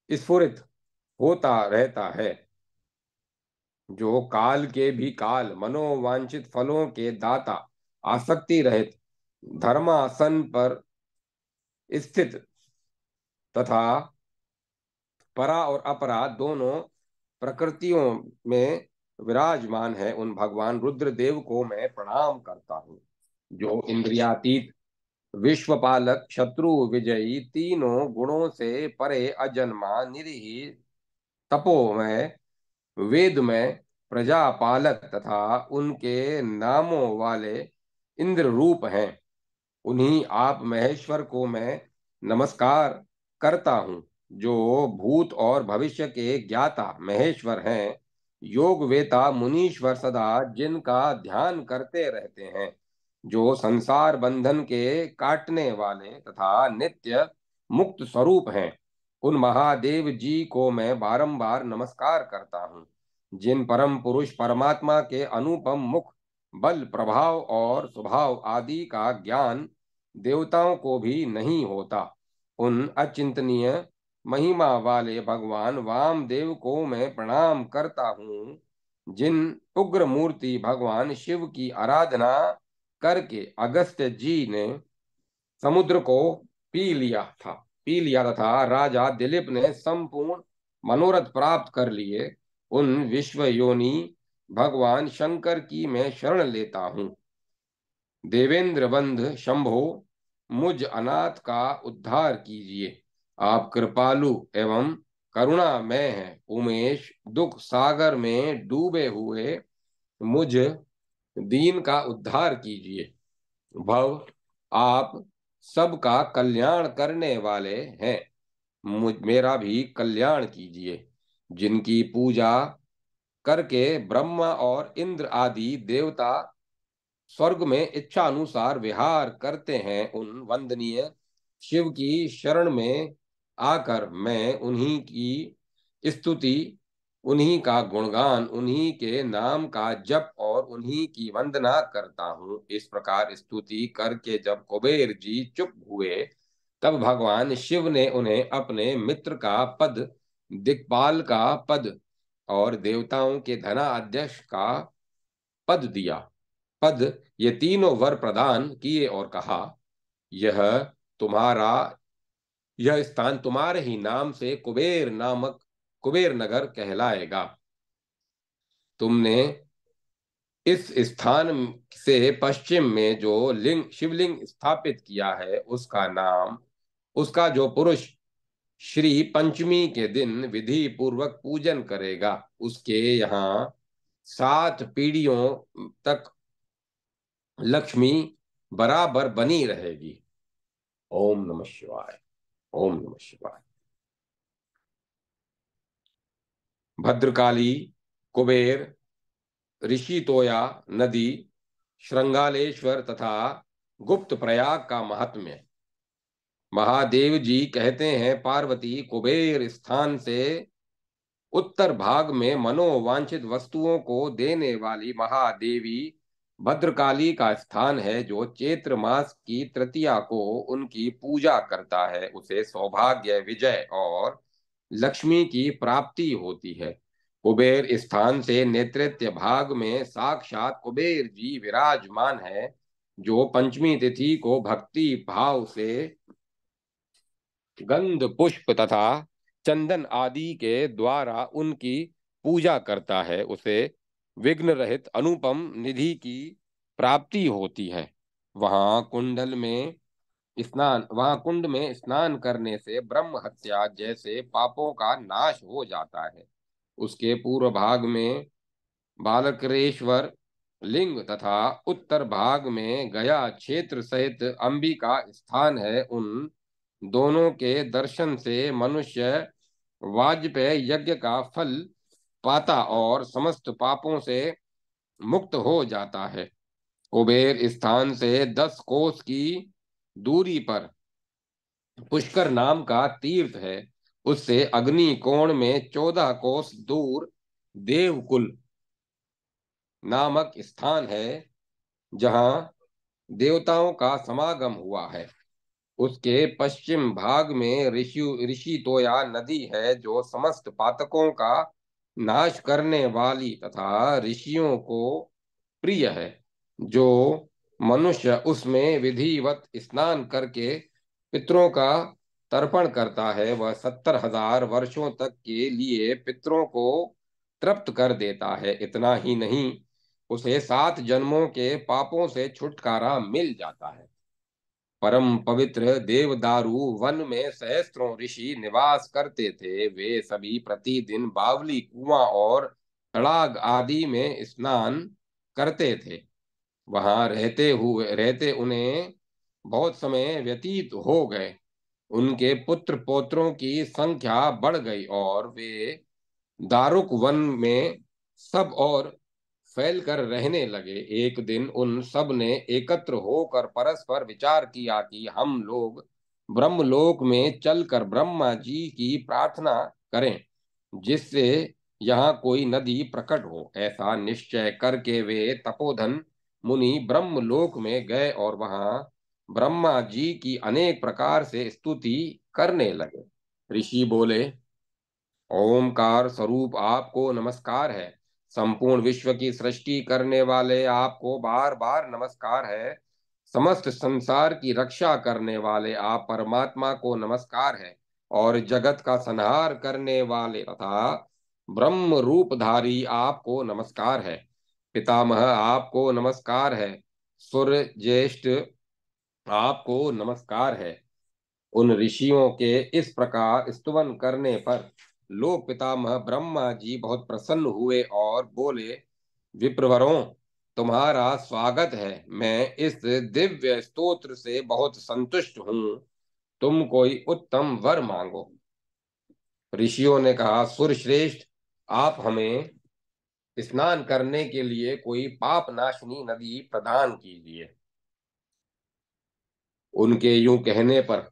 [SPEAKER 1] स्फुरित होता रहता है, जो काल के भी काल, मनोवांछित फलों के दाता, आसक्ति रहित, धर्मासन पर स्थित तथा परा और अपरा दोनों प्रकृतियों में विराजमान है, उन भगवान रुद्रदेव को मैं प्रणाम करता हूँ। जो इंद्रियातीत, विश्वपालक, शत्रु विजयी, तीनों गुणों से परे, अजन्मा, निरीह, तपोमय, वेद में प्रजापालक तथा उनके नामों वाले इंद्र रूप हैं, उन्हीं आप महेश्वर को मैं नमस्कार करता हूँ। जो भूत और भविष्य के ज्ञाता महेश्वर हैं, योग वेता मुनीश्वर सदा जिनका ध्यान करते रहते हैं, जो संसार बंधन के काटने वाले तथा नित्य मुक्त स्वरूप हैं, उन महादेव जी को मैं बारंबार नमस्कार करता हूँ। जिन परम पुरुष परमात्मा के अनुपम मुख, बल, प्रभाव और स्वभाव आदि का ज्ञान देवताओं को भी नहीं होता, उन अचिंतनीय महिमा वाले भगवान वामदेव को मैं प्रणाम करता हूँ। जिन उग्र मूर्ति भगवान शिव की आराधना करके अगस्त्य जी ने समुद्र को पी लिया तथा राजा दिलीप ने संपूर्ण मनोरथ प्राप्त कर लिए, उन विश्व योनि भगवान शंकर की मैं शरण लेता हूँ। देवेंद्र बंध शंभो, मुझ अनाथ का उद्धार कीजिए। आप कृपालु एवं करुणामय हैं। उमेश, दुख सागर में डूबे हुए मुझ दीन का उद्धार कीजिए। भव, आप सबका कल्याण करने वाले हैं, मेरा भी कल्याण कीजिए। जिनकी पूजा करके ब्रह्मा और इंद्र आदि देवता स्वर्ग में इच्छा अनुसार विहार करते हैं, उन वंदनीय शिव की शरण में आकर मैं उन्हीं की स्तुति, उन्हीं का गुणगान, उन्हीं के नाम का जप और उन्हीं की वंदना करता हूँ। इस प्रकार स्तुति करके जब कुबेर जी चुप हुए, तब भगवान शिव ने उन्हें अपने मित्र का पद, दिक्पाल का पद और देवताओं के धनाध्यक्ष का पद दिया। पद ये तीनों वर प्रदान किए और कहा, यह तुम्हारा यह स्थान तुम्हारे ही नाम से कुबेर नगर कहलाएगा। तुमने इस स्थान से पश्चिम में जो शिवलिंग स्थापित किया है, उसका जो पुरुष श्री पंचमी के दिन विधि पूर्वक पूजन करेगा, उसके यहाँ 7 पीढ़ियों तक लक्ष्मी बराबर बनी रहेगी। ओम नमः शिवाय। ओम नमः शिवाय। भद्रकाली, कुबेर, ऋषितोया नदी, श्रृंगालेश्वर तथा गुप्त प्रयाग का महात्म्य। महादेव जी कहते हैं, पार्वती कुबेर स्थान से उत्तर भाग में मनोवांछित वस्तुओं को देने वाली महादेवी भद्रकाली का स्थान है। जो चैत्र मास की तृतीया को उनकी पूजा करता है, उसे सौभाग्य, विजय और लक्ष्मी की प्राप्ति होती है। कुबेर स्थान से नेतृत्व भाग में साक्षात कुबेर जी विराजमान है, जो पंचमी तिथि को भक्ति भाव से गंध पुष्प तथा चंदन आदि के द्वारा उनकी पूजा करता है, उसे विघ्न रहित अनुपम निधि की प्राप्ति होती है। वहां कुंड में स्नान करने से ब्रह्म हत्या जैसे पापों का नाश हो जाता है। उसके पूर्व भाग में बालकरेश्वर लिंग तथा उत्तर भाग में गया क्षेत्र सहित अंबिका स्थान है। उन दोनों के दर्शन से मनुष्य वाजपेय यज्ञ का फल पाता और समस्त पापों से मुक्त हो जाता है। कुबेर स्थान से 10 कोस की दूरी पर पुष्कर नाम का तीर्थ है। उससे अग्नि कोण में 14 कोस दूर देवकुल नामक स्थान है, जहां देवताओं का समागम हुआ है। उसके पश्चिम भाग में ऋषि तोया नदी है, जो समस्त पातकों का नाश करने वाली तथा ऋषियों को प्रिय है। जो मनुष्य उसमें विधिवत स्नान करके पितरों का तर्पण करता है, वह 70,000 वर्षों तक के लिए पितरों को तृप्त कर देता है। इतना ही नहीं, उसे 7 जन्मों के पापों से छुटकारा मिल जाता है। परम पवित्र देवदारू वन में सहस्त्रों ऋषि निवास करते थे। वे सभी प्रतिदिन बावली, कुआं और तड़ाग आदि में स्नान करते थे। वहां रहते उन्हें बहुत समय व्यतीत हो गए। उनके पुत्र पौत्रों की संख्या बढ़ गई और वे दारुक वन में सब और फैल कर रहने लगे। एक दिन उन सब ने एकत्र होकर परस्पर विचार किया कि हम लोग ब्रह्मलोक में चलकर ब्रह्मा जी की प्रार्थना करें, जिससे यहाँ कोई नदी प्रकट हो। ऐसा निश्चय करके वे तपोधन मुनि ब्रह्मलोक में गए और वहां ब्रह्मा जी की अनेक प्रकार से स्तुति करने लगे। ऋषि बोले, ओमकार स्वरूप आपको नमस्कार है। संपूर्ण विश्व की सृष्टि करने वाले आपको बार बार नमस्कार है। समस्त संसार की रक्षा करने वाले आप परमात्मा को नमस्कार है। और जगत का संहार करने वाले तथा ब्रह्म रूपधारी आपको नमस्कार है। पितामह आपको नमस्कार है। सूर्य ज्येष्ठ आपको नमस्कार है। उन ऋषियों के इस प्रकार स्तुवन करने पर लोक पितामह ब्रह्मा जी बहुत प्रसन्न हुए और बोले, विप्रवरों, तुम्हारा स्वागत है। मैं इस दिव्य स्तोत्र से बहुत संतुष्ट हूँ। तुम कोई उत्तम वर मांगो। ऋषियों ने कहा, सुरश्रेष्ठ, आप हमें स्नान करने के लिए कोई पाप नाशनी नदी प्रदान कीजिए। उनके यूं कहने पर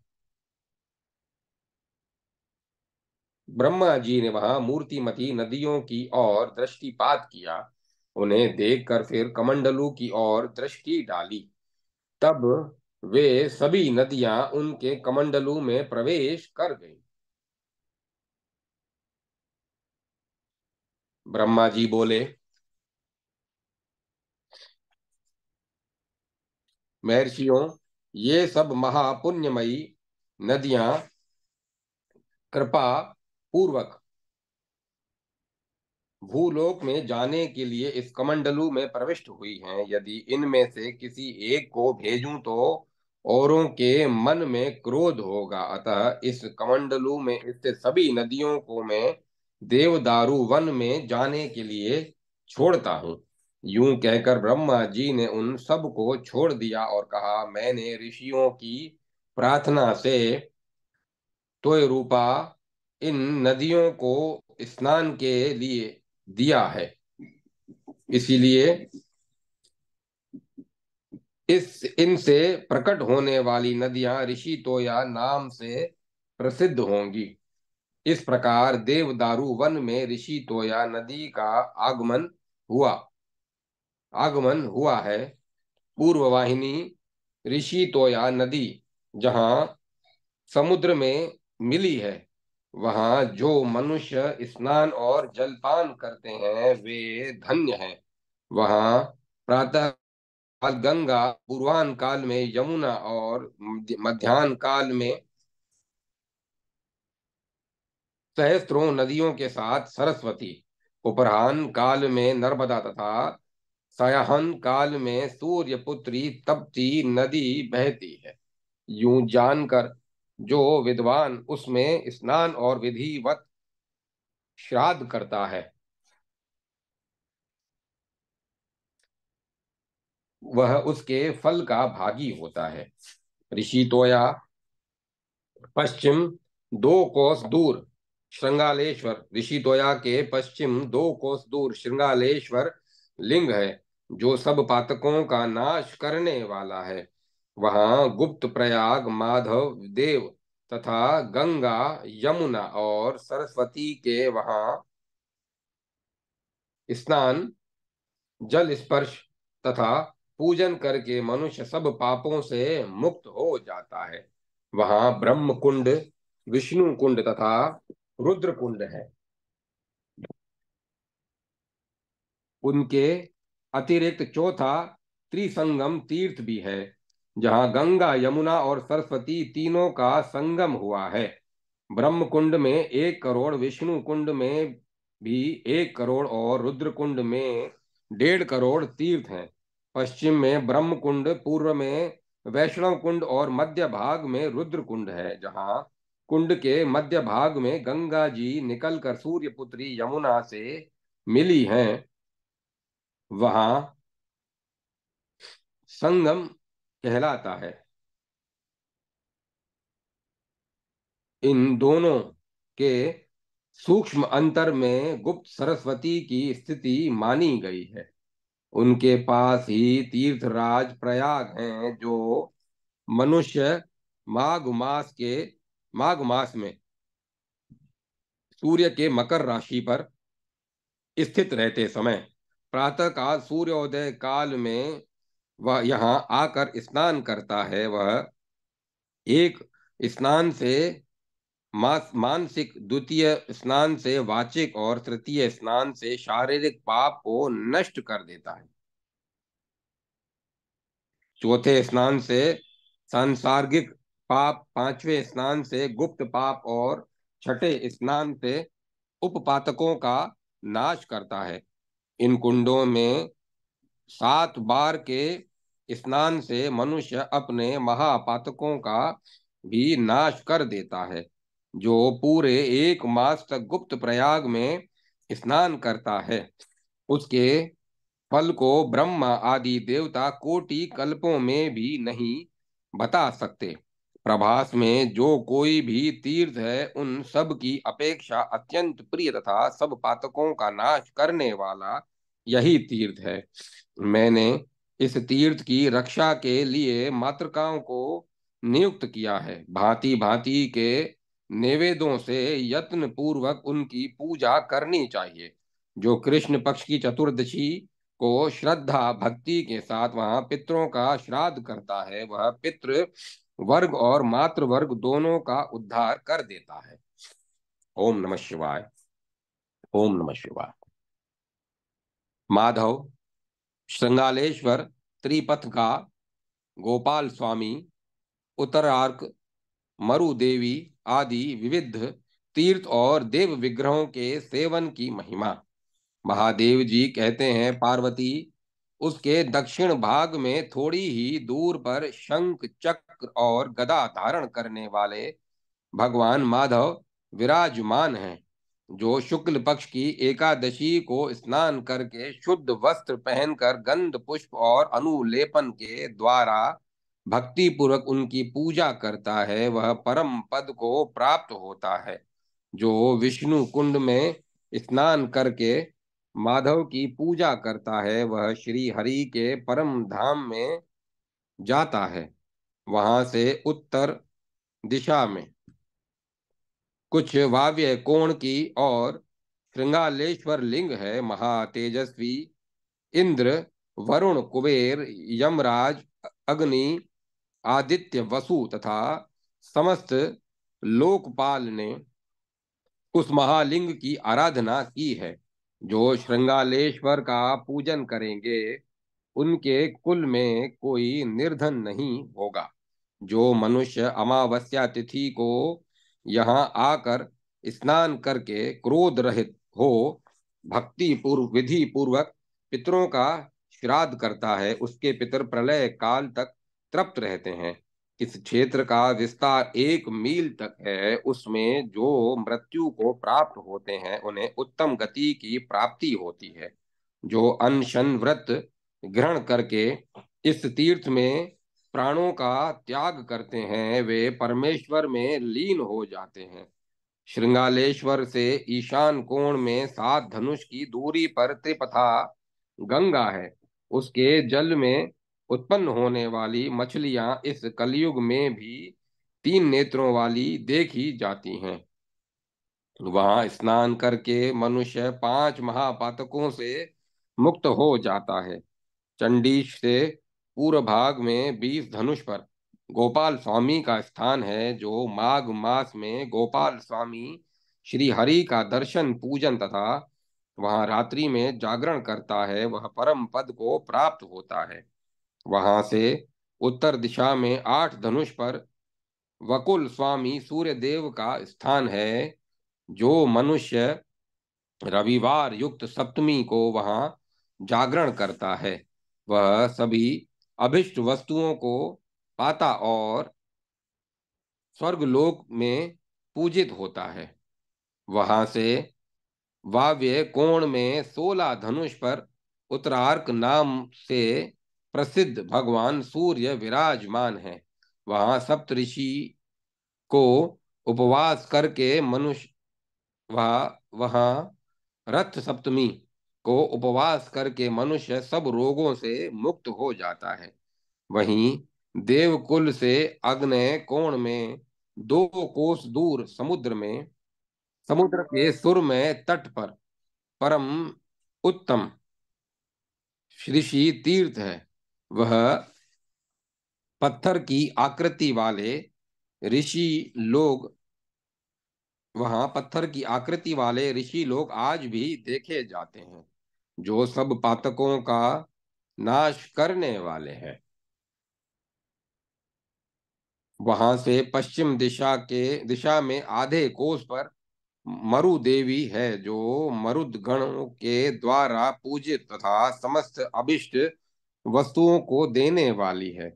[SPEAKER 1] ब्रह्मा जी ने वहां मूर्तिमती नदियों की ओर दृष्टिपात किया। उन्हें देखकर फिर कमंडलू की ओर दृष्टि डाली। तब वे सभी नदियां उनके कमंडलू में प्रवेश कर गईं। ब्रह्मा जी बोले, महर्षियों, ये सब महापुण्यमयी नदियां कृपा पूर्वक भूलोक में जाने के लिए इस कमंडलू में प्रविष्ट हुई हैं। यदि इनमें से किसी एक को भेजूं तो औरों के मन में क्रोध होगा। अतः इस कमंडलू में स्थित सभी नदियों को मैं देवदारू वन में जाने के लिए छोड़ता हूँ। यूं कहकर ब्रह्मा जी ने उन सब को छोड़ दिया और कहा, मैंने ऋषियों की प्रार्थना से तोय रूपा इन नदियों को स्नान के लिए दिया है। इसीलिए इनसे प्रकट होने वाली नदियां ऋषि तोया नाम से प्रसिद्ध होंगी। इस प्रकार देवदारू वन में ऋषि तोया नदी का आगमन हुआ आगमन हुआ है। पूर्ववाहिनी ऋषि तोया नदी जहाँ समुद्र में मिली है, वहाँ जो मनुष्य स्नान और जलपान करते हैं वे धन्य हैं। वहाँ प्रातः काल गंगा, पूर्वाह्न काल में यमुना और मध्याह्न काल में सहस्त्रों नदियों के साथ सरस्वती, उपराह्न काल में नर्मदा तथा सायहन काल में सूर्य पुत्री तप्ती नदी बहती है। यूं जानकर जो विद्वान उसमें स्नान और विधिवत श्राद्ध करता है, वह उसके फल का भागी होता है। ऋषि तोया पश्चिम 2 कोस दूर श्रृंगालेश्वर ऋषि तोया के पश्चिम 2 कोस दूर श्रृंगालेश्वर लिंग है, जो सब पातकों का नाश करने वाला है। वहाँ गुप्त प्रयाग, माधव देव तथा गंगा, यमुना और सरस्वती के वहाँ स्नान, जल स्पर्श तथा पूजन करके मनुष्य सब पापों से मुक्त हो जाता है। वहाँ ब्रह्म कुंड, विष्णु कुंड तथा रुद्र कुंड है। उनके अतिरिक्त चौथा त्रिसंगम तीर्थ भी है, जहाँ गंगा, यमुना और सरस्वती तीनों का संगम हुआ है। ब्रह्म कुंड में 1 करोड़, विष्णु कुंड में भी 1 करोड़ और रुद्र कुंड में 1.5 करोड़ तीर्थ हैं। पश्चिम में ब्रह्म कुंड, पूर्व में वैष्णव कुंड और मध्य भाग में रुद्र कुंड है, जहाँ कुंड के मध्य भाग में गंगा जी निकलकर सूर्य पुत्री यमुना से मिली हैं। वहाँ संगम कहलाता है। इन दोनों के सूक्ष्म अंतर में गुप्त सरस्वती की स्थिति मानी गई है। उनके पास ही तीर्थराज प्रयाग हैं, जो मनुष्य माघ मास के माघ मास में सूर्य के मकर राशि पर स्थित रहते समय प्रातः काल सूर्योदय काल में वह यहाँ आकर स्नान करता है। वह एक स्नान से मानसिक, द्वितीय स्नान से वाचिक और तृतीय स्नान से शारीरिक पाप को नष्ट कर देता है। चौथे स्नान से सांसारिक पाप, पांचवें स्नान से गुप्त पाप और छठे स्नान से उपपातकों का नाश करता है। इन कुंडों में 7 बार के स्नान से मनुष्य अपने महापातकों का भी नाश कर देता है। जो पूरे 1 मास तक गुप्त प्रयाग में स्नान करता है, उसके फल को ब्रह्मा आदि देवता कोटि कल्पों में भी नहीं बता सकते। प्रभास में जो कोई भी तीर्थ है, उन सब की अपेक्षा अत्यंत प्रिय तथा सब पातकों का नाश करने वाला यही तीर्थ है। मैंने इस तीर्थ की रक्षा के लिए मातृकाओं को नियुक्त किया है। भांति भांति के नैवेद्यों से यत्न पूर्वक उनकी पूजा करनी चाहिए। जो कृष्ण पक्ष की चतुर्दशी को श्रद्धा भक्ति के साथ वहां पितरों का श्राद्ध करता है, वह पितृ वर्ग और मातृ वर्ग दोनों का उद्धार कर देता है। ओम नमः शिवाय। ओम नमः शिवाय। माधव, श्रृंगालेश्वर, त्रिपथ का गोपाल स्वामी, उत्तरार्क, मरु देवी आदि विविध तीर्थ और देव विग्रहों के सेवन की महिमा। महादेव जी कहते हैं, पार्वती, उसके दक्षिण भाग में थोड़ी ही दूर पर शंख, चक्र और गदा धारण करने वाले भगवान माधव विराजमान हैं, जो शुक्ल पक्ष की एकादशी को स्नान करके शुद्ध वस्त्र पहनकर गंध पुष्प और अनुलेपन के द्वारा भक्ति पूर्वक उनकी पूजा करता है, वह परम पद को प्राप्त होता है। जो विष्णु कुंड में स्नान करके माधव की पूजा करता है, वह श्री हरि के परम धाम में जाता है। वहां से उत्तर दिशा में कुछ वाव्य कोण की और श्रृंगालेश्वर लिंग है। महातेजस्वी इंद्र, वरुण, कुबेर, यमराज, अग्नि, आदित्य, वसु तथा समस्त लोकपाल ने उस महालिंग की आराधना की है। जो श्रृंगालेश्वर का पूजन करेंगे उनके कुल में कोई निर्धन नहीं होगा। जो मनुष्य अमावस्या तिथि को यहाँ आकर स्नान करके क्रोध रहित हो भक्ति पूर्व विधि पूर्वक पितरों का श्राद्ध करता है, उसके पितर प्रलय काल तक तृप्त रहते हैं। इस क्षेत्र का विस्तार 1 मील तक है। उसमें जो मृत्यु को प्राप्त होते हैं उन्हें उत्तम गति की प्राप्ति होती है। जो अनशन व्रत ग्रहण करके इस तीर्थ में प्राणों का त्याग करते हैं वे परमेश्वर में लीन हो जाते हैं। श्रृंगालेश्वर से ईशान कोण में 7 धनुष की दूरी पर त्रिपथा गंगा है। उसके जल में उत्पन्न होने वाली मछलियां इस कलयुग में भी 3 नेत्रों वाली देखी जाती हैं। वहां स्नान करके मनुष्य 5 महापातकों से मुक्त हो जाता है। चंडीश से पूर्व भाग में 20 धनुष पर गोपाल स्वामी का स्थान है। जो माघ मास में गोपाल स्वामी श्री हरि का दर्शन पूजन तथा वहां रात्रि में जागरण करता है वह परम पद को प्राप्त होता है। वहां से उत्तर दिशा में 8 धनुष पर वकुल स्वामी सूर्य देव का स्थान है। जो मनुष्य रविवार युक्त सप्तमी को वहां जागरण करता है वह सभी अभिष्ट वस्तुओं को पाता और स्वर्गलोक में पूजित होता है। वहां से वाव्य कोण में 16 धनुष पर उत्तरार्क नाम से प्रसिद्ध भगवान सूर्य विराजमान है। वहां सप्तऋषि को उपवास करके मनुष्य वहां रथ सप्तमी को उपवास करके मनुष्य सब रोगों से मुक्त हो जाता है। वहीं देवकुल से आग्नेय कोण में 2 कोस दूर समुद्र के सुरमय तट पर परम उत्तम ऋषि तीर्थ है। वह पत्थर की आकृति वाले ऋषि लोग वहां पत्थर की आकृति वाले ऋषि लोग आज भी देखे जाते हैं जो सब पातकों का नाश करने वाले हैं। वहां से पश्चिम दिशा में आधे कोस पर मरु देवी है जो मरुद गणों के द्वारा पूजित तथा समस्त अभिष्ट वस्तुओं को देने वाली है।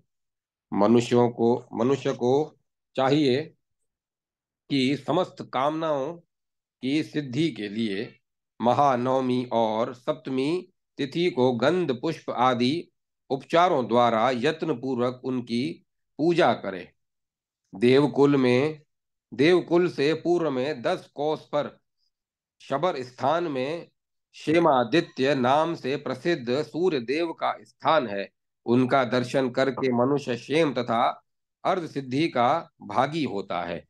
[SPEAKER 1] मनुष्य को चाहिए कि समस्त कामनाओं की सिद्धि के लिए महानवमी और सप्तमी तिथि को गंध पुष्प आदि उपचारों द्वारा यत्न पूर्वक उनकी पूजा करे। देवकुल में देवकुल से पूर्व में 10 कोस पर शबर स्थान में क्षेमादित्य नाम से प्रसिद्ध सूर्य देव का स्थान है। उनका दर्शन करके मनुष्य क्षेम तथा अर्ध सिद्धि का भागी होता है।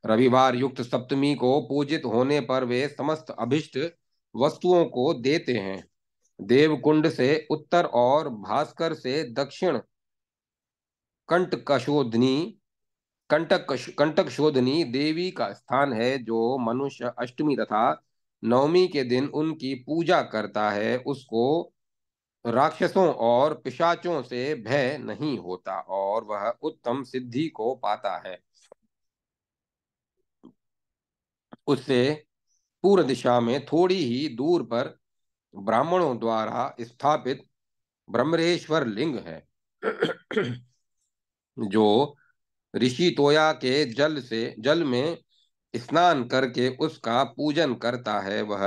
[SPEAKER 1] रविवार युक्त सप्तमी को पूजित होने पर वे समस्त अभिष्ट वस्तुओं को देते हैं। देवकुंड से उत्तर और भास्कर से दक्षिण कंटकशोधनी कंटक शोधनी देवी का स्थान है। जो मनुष्य अष्टमी तथा नवमी के दिन उनकी पूजा करता है उसको राक्षसों और पिशाचों से भय नहीं होता और वह उत्तम सिद्धि को पाता है। उससे पूर्व दिशा में थोड़ी ही दूर पर ब्राह्मणों द्वारा स्थापित ब्रह्मरेश्वर लिंग है। जो ऋषि तोया के जल में स्नान करके उसका पूजन करता है वह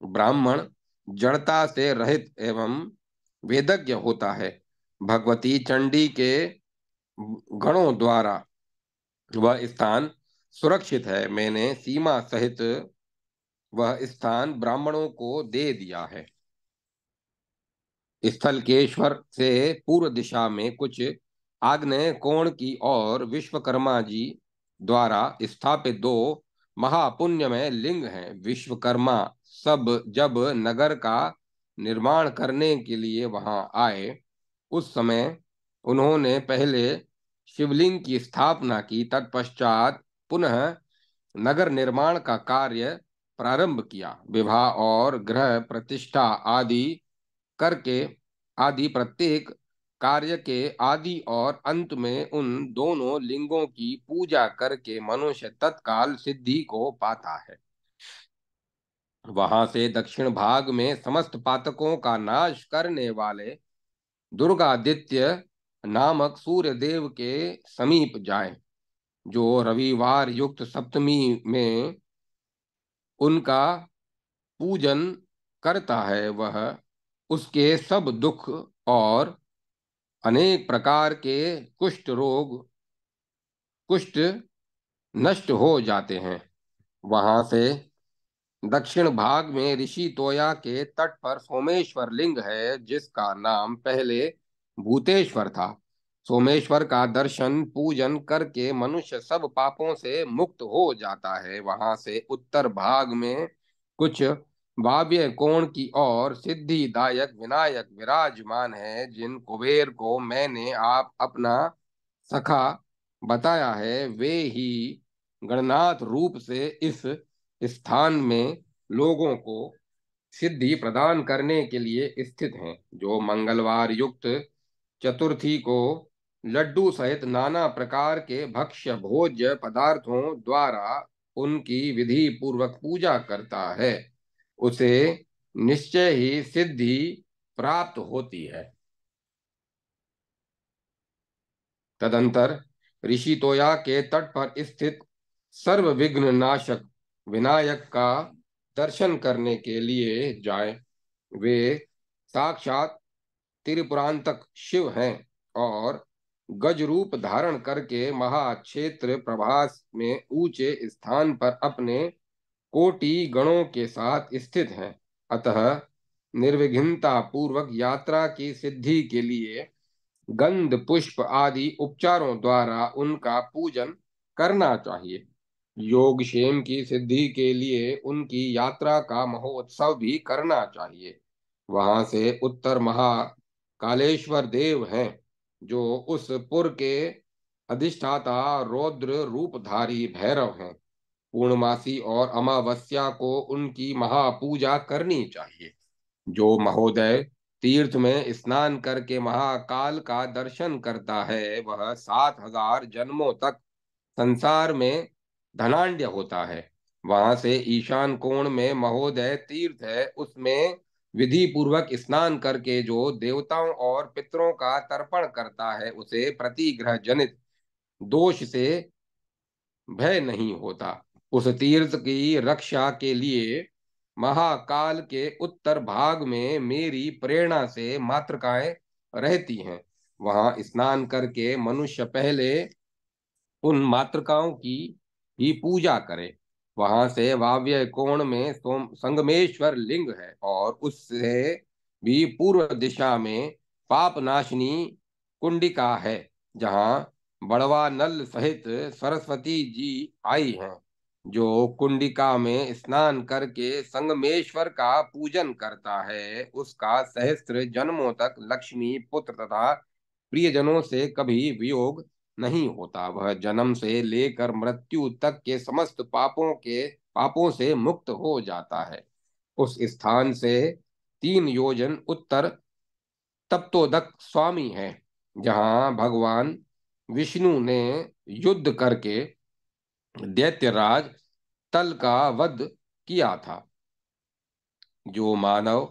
[SPEAKER 1] ब्राह्मण जड़ता से रहित एवं वेदज्ञ होता है। भगवती चंडी के गणों द्वारा वह स्थान सुरक्षित है। मैंने सीमा सहित वह स्थान ब्राह्मणों को दे दिया है। स्थलकेश्वर से पूर्व दिशा में कुछ आग्नेय कोण की ओर विश्वकर्मा जी द्वारा स्थापित दो महापुण्यमय लिंग हैं। विश्वकर्मा सब जब नगर का निर्माण करने के लिए वहां आए, उस समय उन्होंने पहले शिवलिंग की स्थापना की। तत्पश्चात पुनः नगर निर्माण का कार्य प्रारंभ किया। विवाह और गृह प्रतिष्ठा आदि करके आदि प्रत्येक कार्य के आदि और अंत में उन दोनों लिंगों की पूजा करके मनुष्य तत्काल सिद्धि को पाता है। वहां से दक्षिण भाग में समस्त पातकों का नाश करने वाले दुर्गादित्य नामक सूर्य देव के समीप जाएं। जो रविवार युक्त सप्तमी में उनका पूजन करता है, वह उसके सब दुख और अनेक प्रकार के कुष्ठ नष्ट हो जाते हैं। वहां से दक्षिण भाग में ऋषि तोया के तट पर सोमेश्वर लिंग है, जिसका नाम पहले भूतेश्वर था। सोमेश्वर का दर्शन पूजन करके मनुष्य सब पापों से मुक्त हो जाता है। वहां से उत्तर भाग में कुछ वायव्य कोण की ओर सिद्धिदायक विनायक विराजमान है, जिन कुबेर को मैंने आप अपना सखा बताया है, वे ही गणनाथ रूप से इस स्थान में लोगों को सिद्धि प्रदान करने के लिए स्थित हैं। जो मंगलवार युक्त चतुर्थी को लड्डू सहित नाना प्रकार के भक्ष्य भोज्य पदार्थों द्वारा उनकी विधि पूर्वक पूजा करता है, उसे निश्चय ही सिद्धि प्राप्त होती है। तदंतर ऋषि तोया के तट पर स्थित सर्व विघ्न नाशक विनायक का दर्शन करने के लिए जाए। वे साक्षात त्रिपुरांतक शिव हैं और गज रूप धारण करके महाक्षेत्र प्रभास में ऊंचे स्थान पर अपने कोटि गणों के साथ स्थित हैं। अतः निर्विघ्नता पूर्वक यात्रा की सिद्धि के लिए गंध पुष्प आदि उपचारों द्वारा उनका पूजन करना चाहिए। योगक्षेम की सिद्धि के लिए उनकी यात्रा का महोत्सव भी करना चाहिए। वहां से उत्तर महाकालेश्वर देव हैं, जो उस पुर के अधिष्ठाता रौद्र रूपधारी भैरव हैं। पूर्णमासी और अमावस्या को उनकी महापूजा करनी चाहिए। जो महोदय तीर्थ में स्नान करके महाकाल का दर्शन करता है, वह 7,000 जन्मों तक संसार में धनाढ्य होता है। वहां से ईशान कोण में महोदय तीर्थ है, उसमें विधि पूर्वक स्नान करके जो देवताओं और पितरों का तर्पण करता है, उसे प्रतिग्रह जनित दोष से भय नहीं होता। उस तीर्थ की रक्षा के लिए महाकाल के उत्तर भाग में मेरी प्रेरणा से मातृकाएं रहती हैं। वहां स्नान करके मनुष्य पहले उन मातृकाओं की ही पूजा करे। वहां से वायव्य कोण में संगमेश्वर लिंग है और उससे भी पूर्व दिशा में पाप नाशनी कुंडिका है, जहाँ बड़वा नल सहित सरस्वती जी आई हैं। जो कुंडिका में स्नान करके संगमेश्वर का पूजन करता है, उसका सहस्त्र जन्मों तक लक्ष्मी पुत्र तथा प्रियजनों से कभी वियोग नहीं होता। वह जन्म से लेकर मृत्यु तक के समस्त पापों से मुक्त हो जाता है। उस स्थान से 3 योजन उत्तर तप्तोदक स्वामी है, जहाँ भगवान विष्णु ने युद्ध करके दैत्यराज तल का वध किया था। जो मानव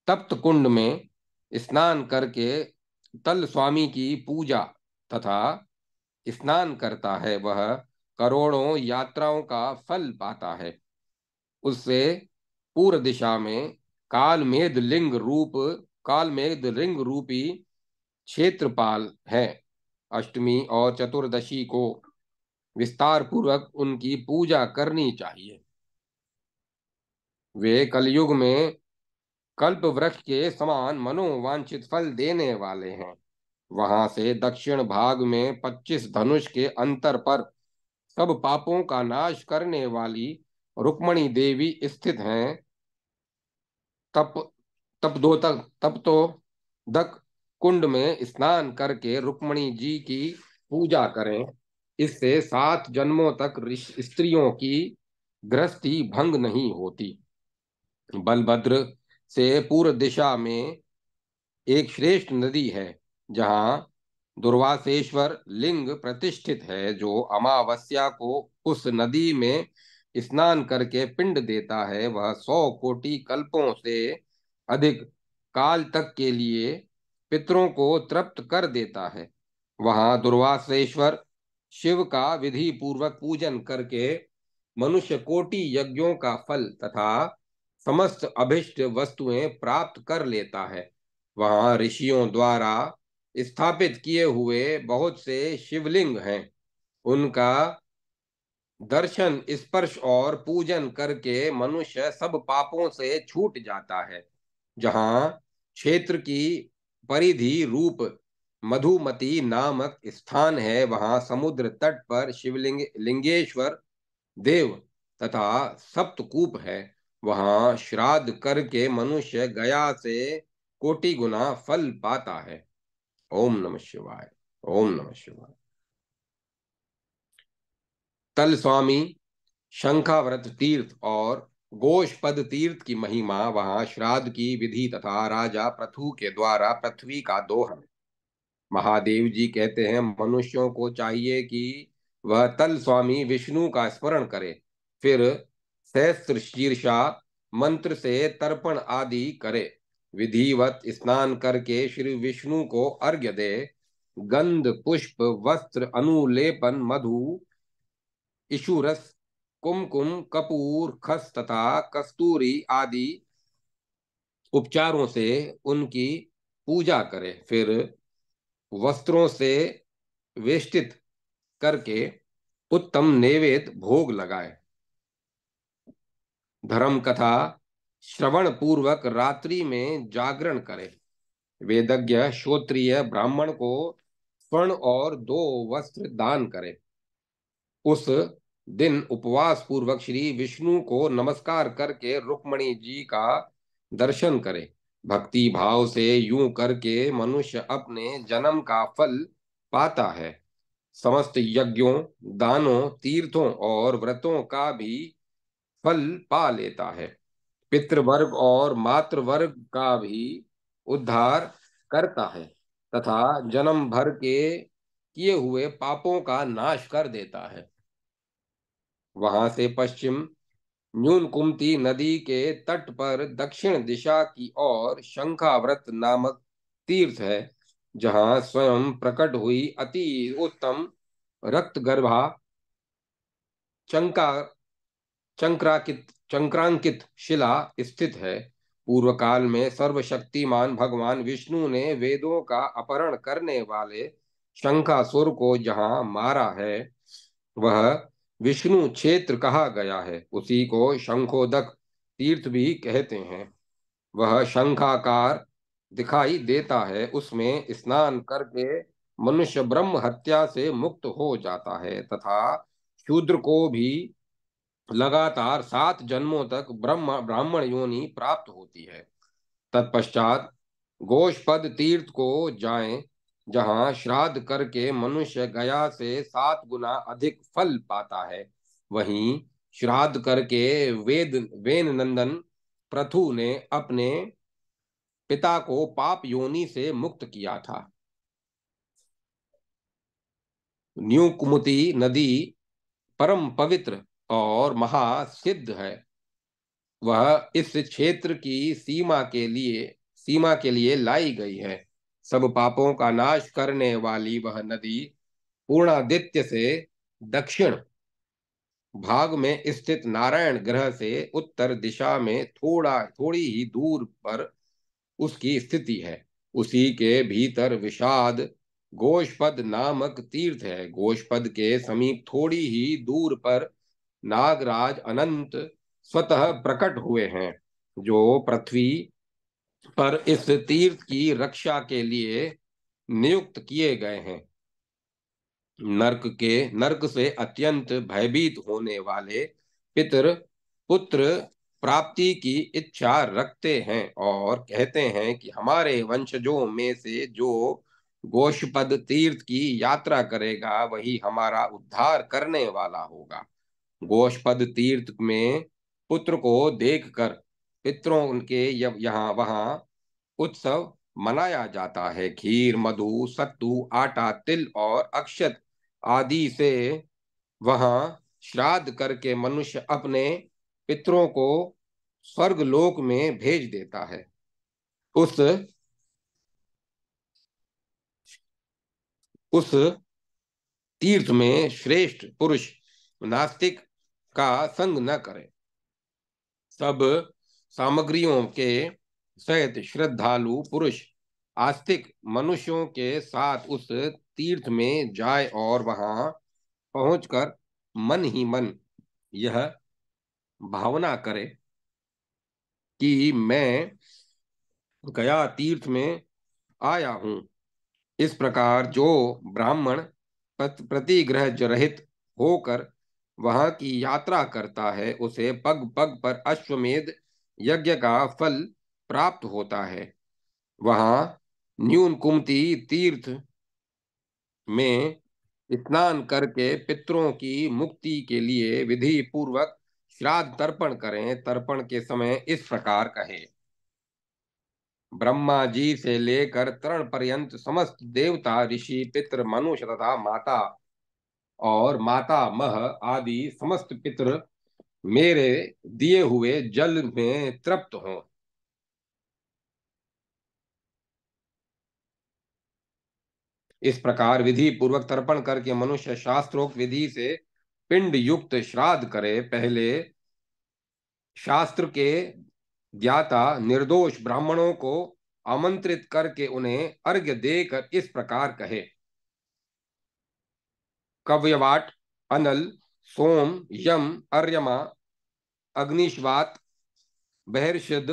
[SPEAKER 1] तप्त कुंड में स्नान करके तल स्वामी की पूजा तथा स्नान करता है, वह करोड़ों यात्राओं का फल पाता है। उससे पूर्व दिशा में कालमेघ लिंग रूपी क्षेत्रपाल है। अष्टमी और चतुर्दशी को विस्तार पूर्वक उनकी पूजा करनी चाहिए। वे कलयुग में कल्प वृक्ष के समान मनोवांछित फल देने वाले हैं। वहां से दक्षिण भाग में 25 धनुष के अंतर पर सब पापों का नाश करने वाली रुक्मणी देवी स्थित हैं। तप तप तो दक कुंड में स्नान करके रुक्मणी जी की पूजा करें। इससे 7 जन्मों तक स्त्रियों की गृहस्थी भंग नहीं होती। बलभद्र से पूर्व दिशा में एक श्रेष्ठ नदी है, जहाँ दुर्वासेश्वर लिंग प्रतिष्ठित है। जो अमावस्या को उस नदी में स्नान करके पिंड देता है, वह 100 कोटि कल्पों से अधिक काल तक के लिए पितरों को तृप्त कर देता है। वहां दुर्वासेश्वर शिव का विधि पूर्वक पूजन करके मनुष्य कोटि यज्ञों का फल तथा समस्त अभिष्ट वस्तुएं प्राप्त कर लेता है। वहां ऋषियों द्वारा स्थापित किए हुए बहुत से शिवलिंग हैं। उनका दर्शन, स्पर्श और पूजन करके मनुष्य सब पापों से छूट जाता है। जहाँ क्षेत्र की परिधि रूप मधुमती नामक स्थान है, वहां समुद्र तट पर शिवलिंग लिंगेश्वर देव तथा सप्तकूप है। वहां श्राद्ध करके मनुष्य गया से कोटि गुना फल पाता है। ओम नमः शिवाय। ओम नमः शिवाय। तल स्वामी शंखाव्रत तीर्थ और गोष्पद तीर्थ की महिमा। वहां श्राद्ध की विधि तथा राजा पृथु के द्वारा पृथ्वी का दोहन। महादेव जी कहते हैं, मनुष्यों को चाहिए कि वह तल स्वामी विष्णु का स्मरण करे, फिर सहस्त्र शीर्षा मंत्र से तर्पण आदि करे, विधिवत स्नान करके श्री विष्णु को अर्घ्य दे, गंध पुष्प वस्त्र अनुलेपन मधु इशुरस कुमकुम कपूर खस तथा कस्तूरी आदि उपचारों से उनकी पूजा करे, फिर वस्त्रों से वेष्टित करके उत्तम नैवेद्य भोग लगाए। धर्म कथा श्रवण पूर्वक रात्रि में जागरण करे। वेदज्ञ श्रोत्रिय ब्राह्मण को स्वर्ण और 2 वस्त्र दान करे। उस दिन उपवास पूर्वक श्री विष्णु को नमस्कार करके रुक्मणी जी का दर्शन करे। भक्ति भाव से यूं करके मनुष्य अपने जन्म का फल पाता है। समस्त यज्ञों, दानों, तीर्थों और व्रतों का भी फल पा लेता है। पितृवर्ग और मातृवर्ग का भी उद्धार करता है तथा जन्म भर के किए हुए पापों का नाश कर देता है। वहां से पश्चिम न्यून कुमती नदी के तट पर दक्षिण दिशा की ओर शंखाव्रत नामक तीर्थ है, जहाँ स्वयं प्रकट हुई अति उत्तम रक्त गर्भा चंका चंक्रांकित शिला स्थित है। पूर्व काल में सर्वशक्तिमान भगवान विष्णु ने वेदों का अपहरण करने वाले शंखासुर को जहाँ मारा है, वह विष्णु क्षेत्र कहा गया है। उसी को शंखोदक तीर्थ भी कहते हैं। वह शंखाकार दिखाई देता है। उसमें स्नान करके मनुष्य ब्रह्म हत्या से मुक्त हो जाता है तथा शूद्र को भी लगातार 7 जन्मों तक ब्राह्मण योनि प्राप्त होती है। तत्पश्चात गोष्पद तीर्थ को जाएं, जहां श्राद्ध करके मनुष्य गया से 7 गुना अधिक फल पाता है। वहीं श्राद्ध करके वेन नंदन पृथु ने अपने पिता को पाप योनि से मुक्त किया था। न्यू कुमुती नदी परम पवित्र और महासिद्ध है। वह इस क्षेत्र की सीमा के लिए लाई गई है। सब पापों का नाश करने वाली वह नदी पूर्णादित्य से दक्षिण भाग में स्थित नारायण ग्रह से उत्तर दिशा में थोड़ी ही दूर पर उसकी स्थिति है। उसी के भीतर विषाद गोष्पद नामक तीर्थ है। गोष्पद के समीप थोड़ी ही दूर पर नागराज अनंत स्वतः प्रकट हुए हैं, जो पृथ्वी पर इस तीर्थ की रक्षा के लिए नियुक्त किए गए हैं। नरक से अत्यंत भयभीत होने वाले पितर पुत्र प्राप्ति की इच्छा रखते हैं और कहते हैं कि हमारे वंशजों में से जो गोष्पद तीर्थ की यात्रा करेगा वही हमारा उद्धार करने वाला होगा। गोष्पद तीर्थ में पुत्र को देखकर पितरों उनके यहाँ वहाँ उत्सव मनाया जाता है। खीर, मधु, सत्तू, आटा, तिल और अक्षत आदि से वहां श्राद्ध करके मनुष्य अपने पितरों को स्वर्ग लोक में भेज देता है। उस उस तीर्थ में श्रेष्ठ पुरुष नास्तिक का संग न करें। सब सामग्रियों के सहित श्रद्धालु पुरुष आस्तिक मनुष्यों के साथ उस तीर्थ में जाए और वहां पहुंचकर मन ही मन यह भावना करे कि मैं गया तीर्थ में आया हूं। इस प्रकार जो ब्राह्मण प्रतिग्रह रहित होकर वहां की यात्रा करता है उसे पग पग पर अश्वमेध यज्ञ का फल प्राप्त होता है। वहां न्यून कुमति तीर्थ में स्नान करके पितरों की मुक्ति के लिए विधि पूर्वक श्राद्ध तर्पण करें। तर्पण के समय इस प्रकार कहे। ब्रह्मा जी से लेकर तरण पर्यंत समस्त देवता, ऋषि, पितृ, मनुष्य तथा माता और माता मह आदि समस्त पितृ मेरे दिए हुए जल में तृप्त हों। इस प्रकार विधि पूर्वक तर्पण करके मनुष्य शास्त्रोक्त विधि से पिंड युक्त श्राद्ध करे। पहले शास्त्र के ज्ञाता निर्दोष ब्राह्मणों को आमंत्रित करके उन्हें अर्घ्य देकर इस प्रकार कहे। कव्यवाट, अनल, सोम, यम, अर्यमा, अग्निश्वात, बहिर्षिद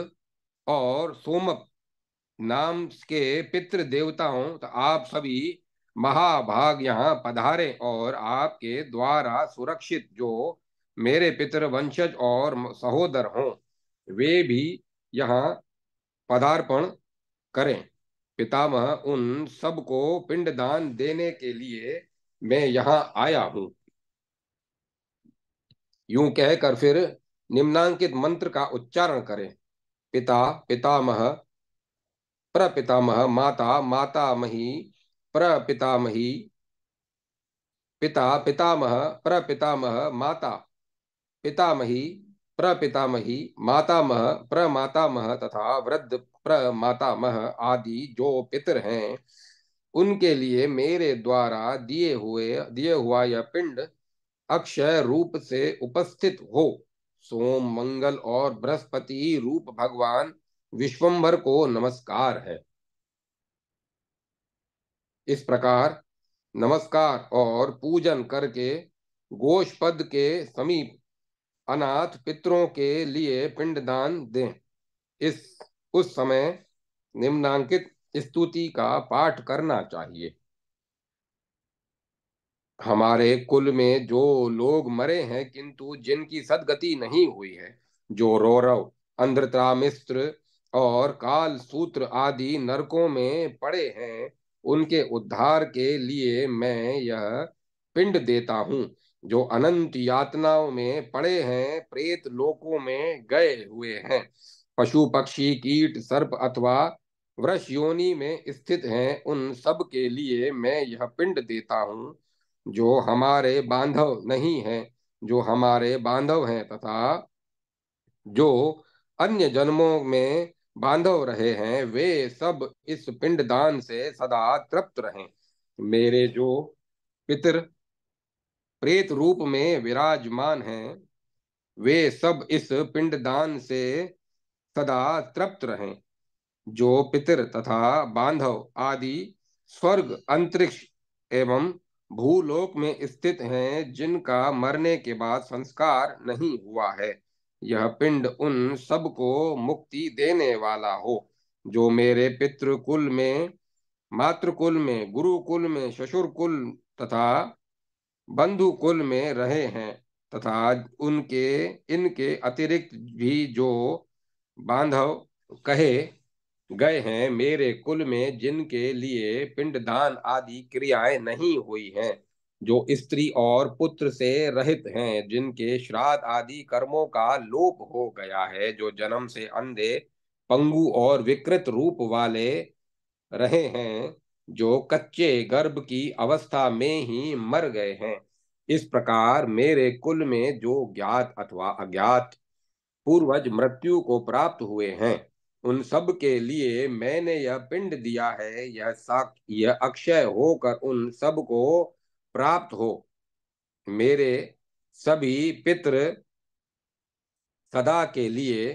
[SPEAKER 1] और सोमक नाम के पितृ देवताओं तो आप सभी महाभाग यहाँ पधारे और आपके द्वारा सुरक्षित जो मेरे पितृ वंशज और सहोदर हों वे भी यहाँ पदार्पण करें। पितामह, उन सबको पिंडदान देने के लिए मैं यहाँ आया हूँ। यूं कहकर फिर निम्नांकित मंत्र का उच्चारण करें। पिता पितामह, प्रपितामह, माता मातामही, प्रपितामही, पिता पितामह, प्रपितामह, माता पितामही, प्रपितामही, मातामह, प्रमातामह तथा वृद्ध प्रमातामह आदि जो पितर हैं उनके लिए मेरे द्वारा दिए हुआ यह पिंड अक्षय रूप से उपस्थित हो। सोम, मंगल और बृहस्पति रूप भगवान विश्वंभर को नमस्कार है। इस प्रकार नमस्कार और पूजन करके गोष्पद के समीप अनाथ पितरों के लिए पिंडदान दें। इस उस समय निम्नांकित स्तुति का पाठ करना चाहिए। हमारे कुल में जो लोग मरे हैं किंतु जिनकी सदगति नहीं हुई है, जो रौरव, अंधत्रामिस्त्र और काल सूत्र आदि नरकों में पड़े हैं, उनके उद्धार के लिए मैं यह पिंड देता हूँ। जो अनंत यातनाओं में पड़े हैं, प्रेत लोकों में गए हुए हैं, पशु पक्षी कीट सर्प अथवा वृष योनि में स्थित हैं, उन सब के लिए मैं यह पिंड देता हूँ। जो हमारे बांधव नहीं हैं, जो हमारे बांधव हैं तथा जो अन्य जन्मों में बांधव रहे हैं वे सब इस पिंडदान से सदा तृप्त रहें। मेरे जो पितर प्रेत रूप में विराजमान हैं वे सब इस पिंडदान से सदा तृप्त रहें। जो पितर तथा बांधव आदि स्वर्ग, अंतरिक्ष एवं भूलोक में स्थित हैं, जिनका मरने के बाद संस्कार नहीं हुआ है, यह पिंड उन सबको मुक्ति देने वाला हो जो मेरे पितृकुल में, मातृकुल में, गुरुकुल में, ससुरकुल तथा बंधु कुल में रहे हैं, तथा उनके इनके अतिरिक्त भी जो बांधव कहे गए हैं, मेरे कुल में जिनके लिए पिंडदान आदि क्रियाएं नहीं हुई हैं, जो स्त्री और पुत्र से रहित हैं, जिनके श्राद्ध आदि कर्मों का लोप हो गया है, जो जन्म से अंधे, पंगु और विकृत रूप वाले रहे हैं, जो कच्चे गर्भ की अवस्था में ही मर गए हैं, इस प्रकार मेरे कुल में जो ज्ञात अथवा अज्ञात पूर्वज मृत्यु को प्राप्त हुए हैं, उन सब के लिए मैंने यह पिंड दिया है। यह अक्षय होकर उन सब को प्राप्त हो। मेरे सभी पितृ सदा के लिए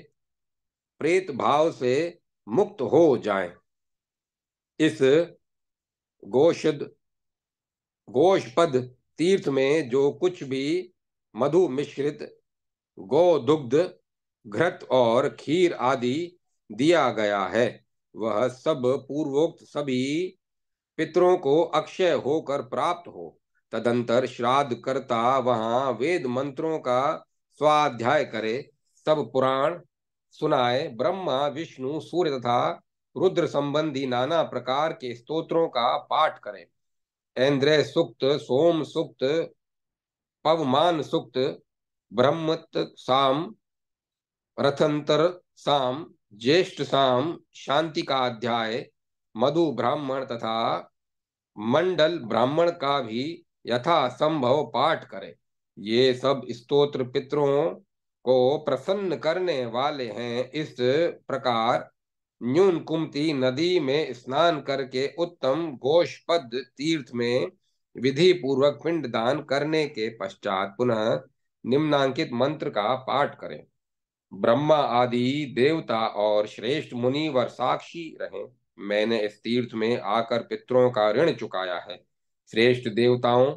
[SPEAKER 1] प्रेत भाव से मुक्त हो जाएं। इस गोषद गोष्पद तीर्थ में जो कुछ भी मधु मिश्रित गो दुग्ध, घृत और खीर आदि दिया गया है, वह सब पूर्वोक्त सभी पितरों को अक्षय होकर प्राप्त हो। तदंतर श्राद्ध करता वहां वेद मंत्रों का स्वाध्याय करे, सब पुराण सुनाए, ब्रह्मा विष्णु सूर्य तथा रुद्र संबंधी नाना प्रकार के स्तोत्रों का पाठ करे, ऐन्द्रिय सूक्त, सोम सूक्त, पवमान सूक्त, ब्रह्मत साम, रथंतर साम, ज्येष्ठ साम, शांति का अध्याय, मधु ब्राह्मण तथा मंडल ब्राह्मण का भी यथा संभव पाठ करे। ये सब स्तोत्र पितरों को प्रसन्न करने वाले हैं। इस प्रकार न्यून कुमती नदी में स्नान करके उत्तम गोष्पद तीर्थ में विधि पूर्वक पिंडदान करने के पश्चात पुनः निम्नांकित मंत्र का पाठ करें। ब्रह्मा आदि देवता और श्रेष्ठ मुनिवर साक्षी रहे, मैंने इस तीर्थ में आकर पितरों का ऋण चुकाया है। श्रेष्ठ देवताओं,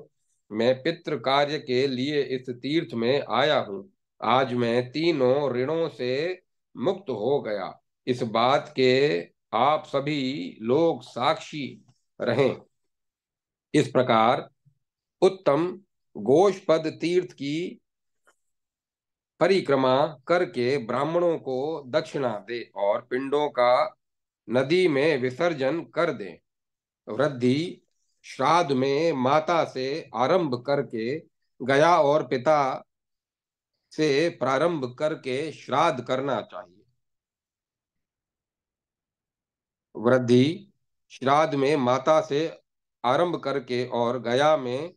[SPEAKER 1] मैं पितृ कार्य के लिए इस तीर्थ में आया हूँ। आज मैं तीनों ऋणों से मुक्त हो गया, इस बात के आप सभी लोग साक्षी रहें। इस प्रकार उत्तम गोष्पद तीर्थ की परिक्रमा करके ब्राह्मणों को दक्षिणा दे और पिंडों का नदी में विसर्जन कर दे। वृद्धि श्राद्ध में माता से आरंभ करके गया और पिता से प्रारंभ करके श्राद्ध करना चाहिए। वृद्धि श्राद्ध में माता से आरंभ करके और गया में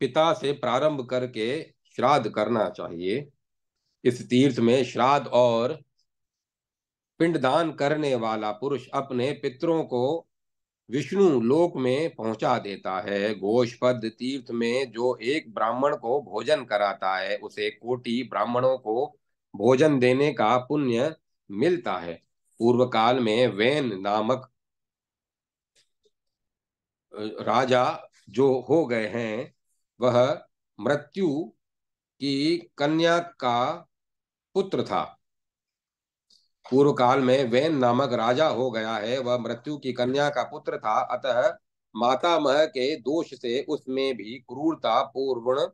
[SPEAKER 1] पिता से प्रारंभ करके श्राद्ध करना चाहिए। इस तीर्थ में श्राद्ध और पिंडदान करने वाला पुरुष अपने पितरों को विष्णु लोक में पहुंचा देता है। गोष्पद तीर्थ में जो एक ब्राह्मण को भोजन कराता है, उसे कोटि ब्राह्मणों को भोजन देने का पुण्य मिलता है। पूर्व काल में वैन नामक राजा जो हो गए हैं, वह मृत्यु की कन्या का पुत्र था। पूर्व काल में वैन नामक राजा हो गया है, वह मृत्यु की कन्या का पुत्र था। अतः मातामह के दोष से उसमें भी क्रूरता पूर्ण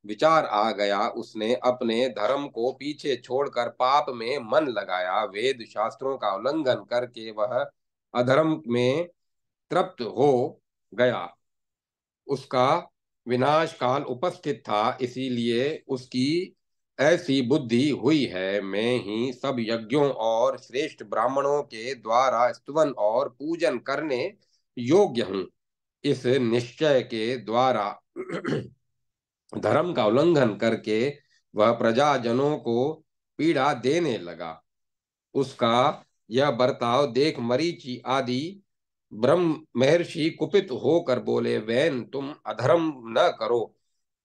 [SPEAKER 1] विचार आ गया। उसने अपने धर्म को पीछे छोड़कर पाप में मन लगाया। वेद शास्त्रों का उल्लंघन करके वह अधर्म में तृप्त हो गया। उसका विनाश काल उपस्थित था, इसीलिए उसकी ऐसी बुद्धि हुई है। मैं ही सब यज्ञों और श्रेष्ठ ब्राह्मणों के द्वारा स्तुवन और पूजन करने योग्य हूँ। इस निश्चय के द्वारा धर्म का उल्लंघन करके वह प्रजाजनों को पीड़ा देने लगा। उसका यह बर्ताव देख मरीचि आदि ब्रह्म महर्षि कुपित होकर बोले, वैन तुम अधर्म न करो।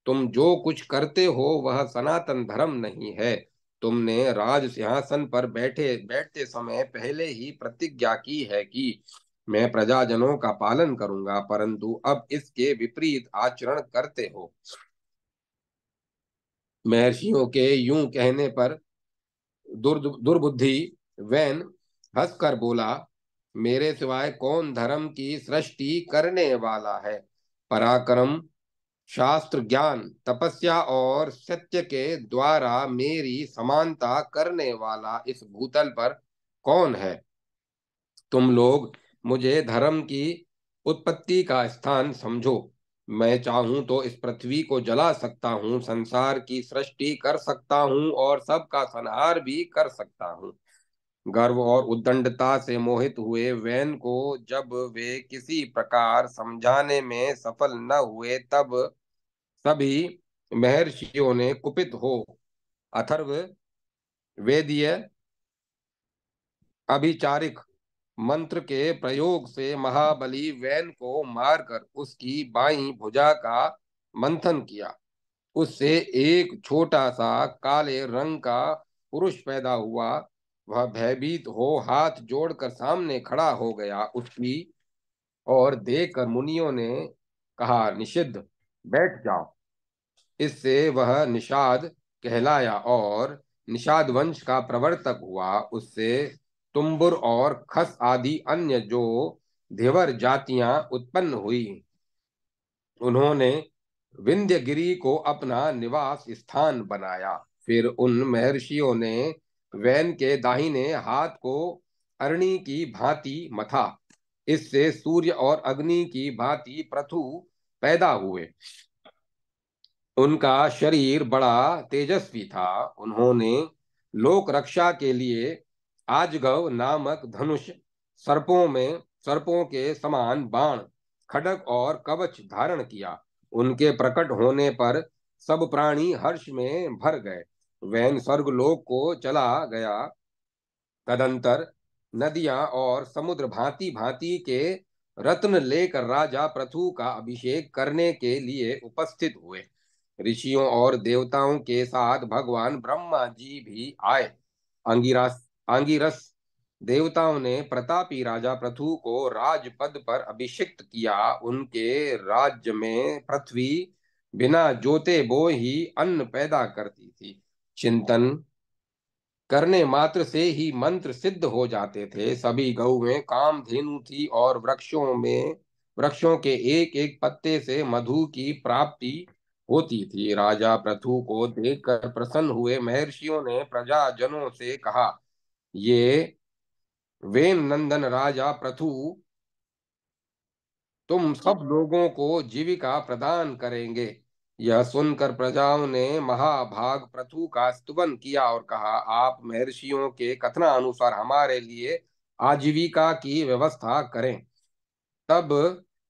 [SPEAKER 1] तुम जो कुछ करते हो वह सनातन धर्म नहीं है। तुमने राज सिंहासन पर बैठते समय पहले ही प्रतिज्ञा की है कि मैं प्रजाजनों का पालन करूंगा, परंतु अब इसके विपरीत आचरण करते हो। महर्षियों के यूं कहने पर दुर्बुद्धि वैन हंसकर बोला, मेरे सिवाय कौन धर्म की सृष्टि करने वाला है? पराक्रम, शास्त्र ज्ञान, तपस्या और सत्य के द्वारा मेरी समानता करने वाला इस भूतल पर कौन है? तुम लोग मुझे धर्म की उत्पत्ति का स्थान समझो। मैं चाहूं तो इस पृथ्वी को जला सकता हूं, संसार की सृष्टि कर सकता हूं और सबका संहार भी कर सकता हूं। गर्व और उद्दंडता से मोहित हुए वैन को जब वे किसी प्रकार समझाने में सफल न हुए, तब सभी महर्षियों ने कुपित हो अथर्व वेदीय अभिचारिक मंत्र के प्रयोग से महाबली वैन को मारकर उसकी बाईं भुजा का मंथन किया। उससे एक छोटा सा काले रंग का पुरुष पैदा हुआ। वह भयभीत हो हाथ जोड़कर सामने खड़ा हो गया। उसकी और देखकर मुनियों ने कहा, निषिद्ध, बैठ जाओ। इससे वह निषाद कहलाया और निषाद वंश का प्रवर्तक हुआ। उससे तुम्बुर और खस आदि अन्य जो धेवर जातियां उत्पन्न हुई। उन्होंने विंध्यगिरी को अपना निवास स्थान बनाया। फिर उन महर्षियों ने वैन के दाहिने हाथ को अरणी की भांति मथा। इससे सूर्य और अग्नि की भांति पृथु पैदा हुए। उनका शरीर बड़ा तेजस्वी था। उन्होंने लोक रक्षा के लिए आजगव नामक धनुष, सर्पों के समान बाण, खड्ग और कवच धारण किया। उनके प्रकट होने पर सब प्राणी हर्ष में भर गए। वैन स्वर्गलोक को चला गया। तदंतर नदियां और समुद्र भांति भांति के रत्न लेकर राजा पृथु का अभिषेक करने के लिए उपस्थित हुए। ऋषियों और देवताओं के साथ भगवान ब्रह्मा जी भी आए। अंगिरस देवताओं ने प्रतापी राजा पृथु को राजपद पर अभिषिक्त किया। उनके राज्य में पृथ्वी बिना जोते बोए ही अन्न पैदा करती थी। चिंतन करने मात्र से ही मंत्र सिद्ध हो जाते थे। सभी गौएं कामधेनु थी और वृक्षों के एक एक पत्ते से मधु की प्राप्ति होती थी। राजा पृथु को देखकर प्रसन्न हुए महर्षियों ने प्रजाजनों से कहा, ये वेन नंदन राजा पृथु तुम सब लोगों को जीविका प्रदान करेंगे। यह सुनकर प्रजाओं ने महाभाग पृथु का स्तुवन किया और कहा, आप महर्षियों के कथनानुसार हमारे लिए आजीविका की व्यवस्था करें। तब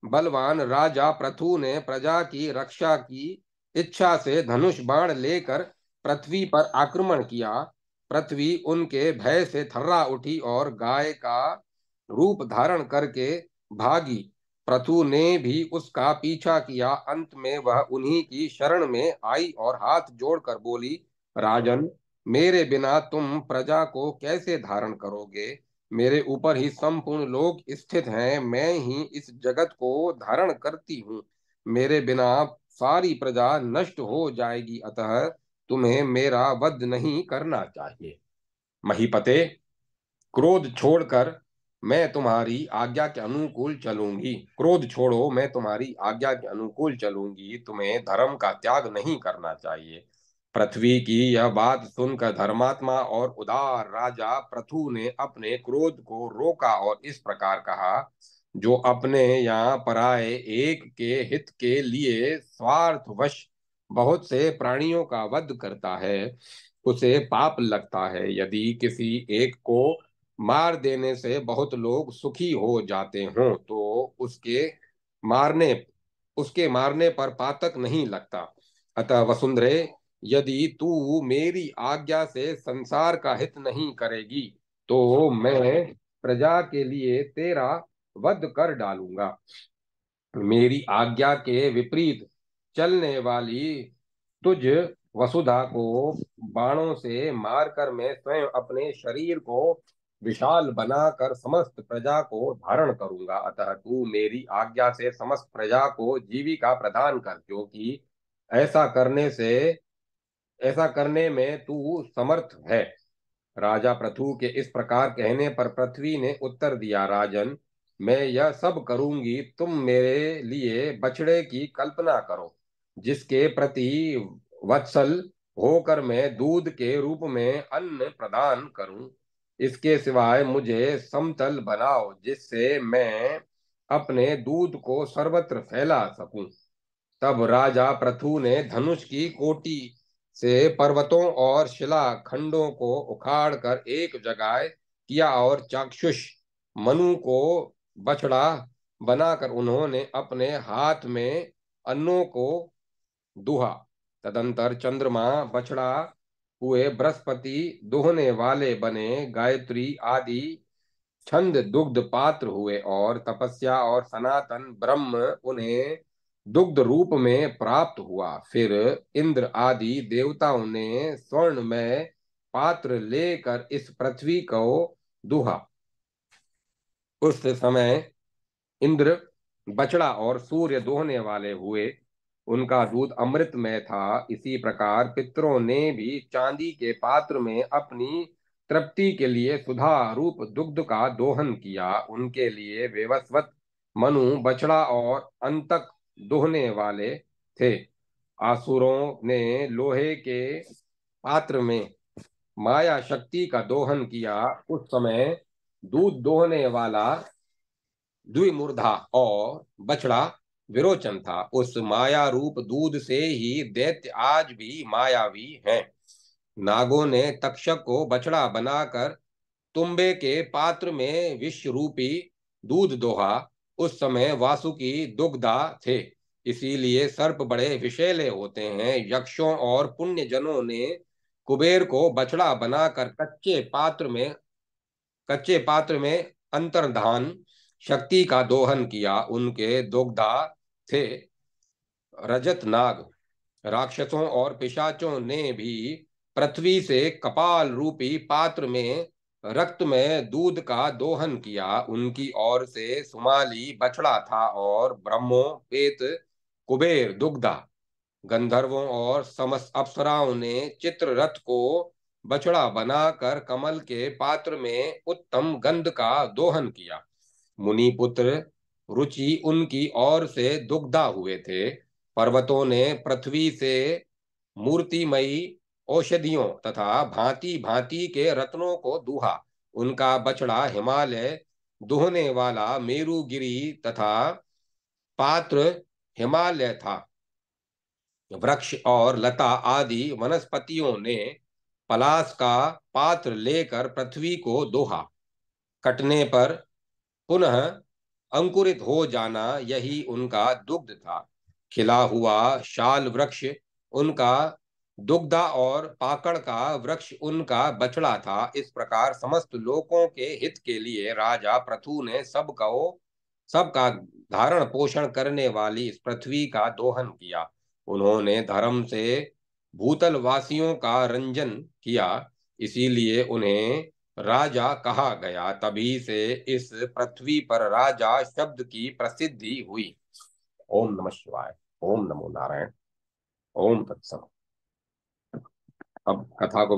[SPEAKER 1] बलवान राजा पृथु ने प्रजा की रक्षा की इच्छा से धनुष बाण लेकर पृथ्वी पर आक्रमण किया। पृथ्वी उनके भय से थर्रा उठी और गाय का रूप धारण करके भागी। पृथु ने भी उसका पीछा किया। अंत में वह उन्हीं की शरण में आई और हाथ जोड़कर बोली, राजन, मेरे बिना तुम प्रजा को कैसे धारण करोगे? मेरे ऊपर ही संपूर्ण लोक स्थित हैं। मैं ही इस जगत को धारण करती हूँ। मेरे बिना सारी प्रजा नष्ट हो जाएगी। अतः तुम्हें मेरा वध नहीं करना चाहिए। महीपते, क्रोध छोड़कर मैं तुम्हारी आज्ञा के अनुकूल चलूंगी। क्रोध छोड़ो, मैं तुम्हारी आज्ञा के अनुकूल चलूंगी। तुम्हें धर्म का त्याग नहीं करना चाहिए। पृथ्वी की यह बात सुनकर धर्मात्मा और उदार राजा पृथु ने अपने क्रोध को रोका और इस प्रकार कहा, जो अपने यहाँ पराये एक के हित के लिए स्वार्थवश बहुत से प्राणियों का वध करता है, उसे पाप लगता है। यदि किसी एक को मार देने से बहुत लोग सुखी हो जाते हों, तो मारने उसके मारने पर पातक नहीं लगता। अतः वसुंधरे, यदि तू मेरी आज्ञा से संसार का हित नहीं करेगी, तो मैं प्रजा के लिए तेरा वध कर डालूंगा। मेरी आज्ञा के विपरीत चलने वाली तुझ वसुधा को बाणों से मारकर मैं स्वयं अपने शरीर को विशाल बनाकर समस्त प्रजा को धारण करूंगा। अतः तू मेरी आज्ञा से समस्त प्रजा को जीविका प्रदान कर, क्योंकि ऐसा करने से ऐसा करने में तू समर्थ है। राजा पृथु के इस प्रकार कहने पर पृथ्वी ने उत्तर दिया, राजन, मैं यह सब करूंगी, तुम मेरे लिए बछड़े की कल्पना करो, जिसके प्रति वत्सल होकर मैं दूध के रूप में अन्न प्रदान करूं। इसके सिवाय मुझे समतल बनाओ, जिससे मैं अपने दूध को सर्वत्र फैला सकूं। तब राजा पृथु ने धनुष की कोटि से पर्वतों और शिला खंडों को उखाड़ कर एक जगह किया और चाक्षुष मनु को बछड़ा बनाकर उन्होंने अपने हाथ में अन्नों को दुहा। तदंतर चंद्रमा बछड़ा हुए, बृहस्पति दुहने वाले बने, गायत्री आदि छंद दुग्ध पात्र हुए और तपस्या और सनातन ब्रह्म उन्हें दुग्ध रूप में प्राप्त हुआ। फिर इंद्र आदि देवताओं ने स्वर्ण में पात्र लेकर इस पृथ्वी को दुहा। उस समय इंद्र बछड़ा और सूर्य दोहने वाले हुए, उनका दूध अमृतमय था। इसी प्रकार पितरों ने भी चांदी के पात्र में अपनी तृप्ति के लिए सुधा रूप दुग्ध का दोहन किया। उनके लिए वेवस्वत मनु बछड़ा और अंतक दोहने वाले थे। आसुरों ने लोहे के पात्र में माया शक्ति का दोहन किया। उस समय दूध दोहने वाला द्विमूर्धा और बछड़ा विरोचन था। उस माया रूप दूध से ही दैत्य आज भी मायावी हैं। नागों ने तक्षक को बछड़ा बनाकर तुम्बे के पात्र में विष रूपी दूध दोहा। उस समय वासुकी दुग्धा थे, इसीलिए सर्प बड़े विषैले होते हैं। यक्षों और पुण्य जनों ने कुबेर को बछड़ा बनाकर कच्चे पात्र में अंतर्धान शक्ति का दोहन किया। उनके दुग्धा थे रजत नाग। राक्षसों और पिशाचों ने भी पृथ्वी से कपाल रूपी पात्र में रक्त में दूध का दोहन किया। उनकी ओर से सुमाली बछड़ा था और ब्रह्मो पेत कुबेर दुग्धा। गंधर्वों और समस्त अप्सराओं ने चित्र रथ को बछड़ा बनाकर कमल के पात्र में उत्तम गंध का दोहन किया। मुनि पुत्र रुचि उनकी ओर से दुग्धा हुए थे। पर्वतों ने पृथ्वी से मूर्तिमयी औषधियों तथा भांति भांति के रत्नों को दूहा। उनका बछड़ा हिमालय दुहने वाला मेरुगिरी तथा पात्र हिमालय था। वृक्ष और लता आदि वनस्पतियों ने पलाश का पात्र लेकर पृथ्वी को दोहा। कटने पर पुनः अंकुरित हो जाना, यही उनका दुग्ध था। खिला हुआ शाल वृक्ष उनका दुग्धा और पाकड़ का वृक्ष उनका बछड़ा था। इस प्रकार समस्त लोकों के हित के लिए राजा पृथु ने सबका धारण पोषण करने वाली इस पृथ्वी का दोहन किया। उन्होंने धर्म से भूतल वासियों का रंजन किया, इसीलिए उन्हें राजा कहा गया। तभी से इस पृथ्वी पर राजा शब्द की प्रसिद्धि हुई। ओम नमः शिवाय। ओम नमो नारायण। ओम तत्सत। अब कथा को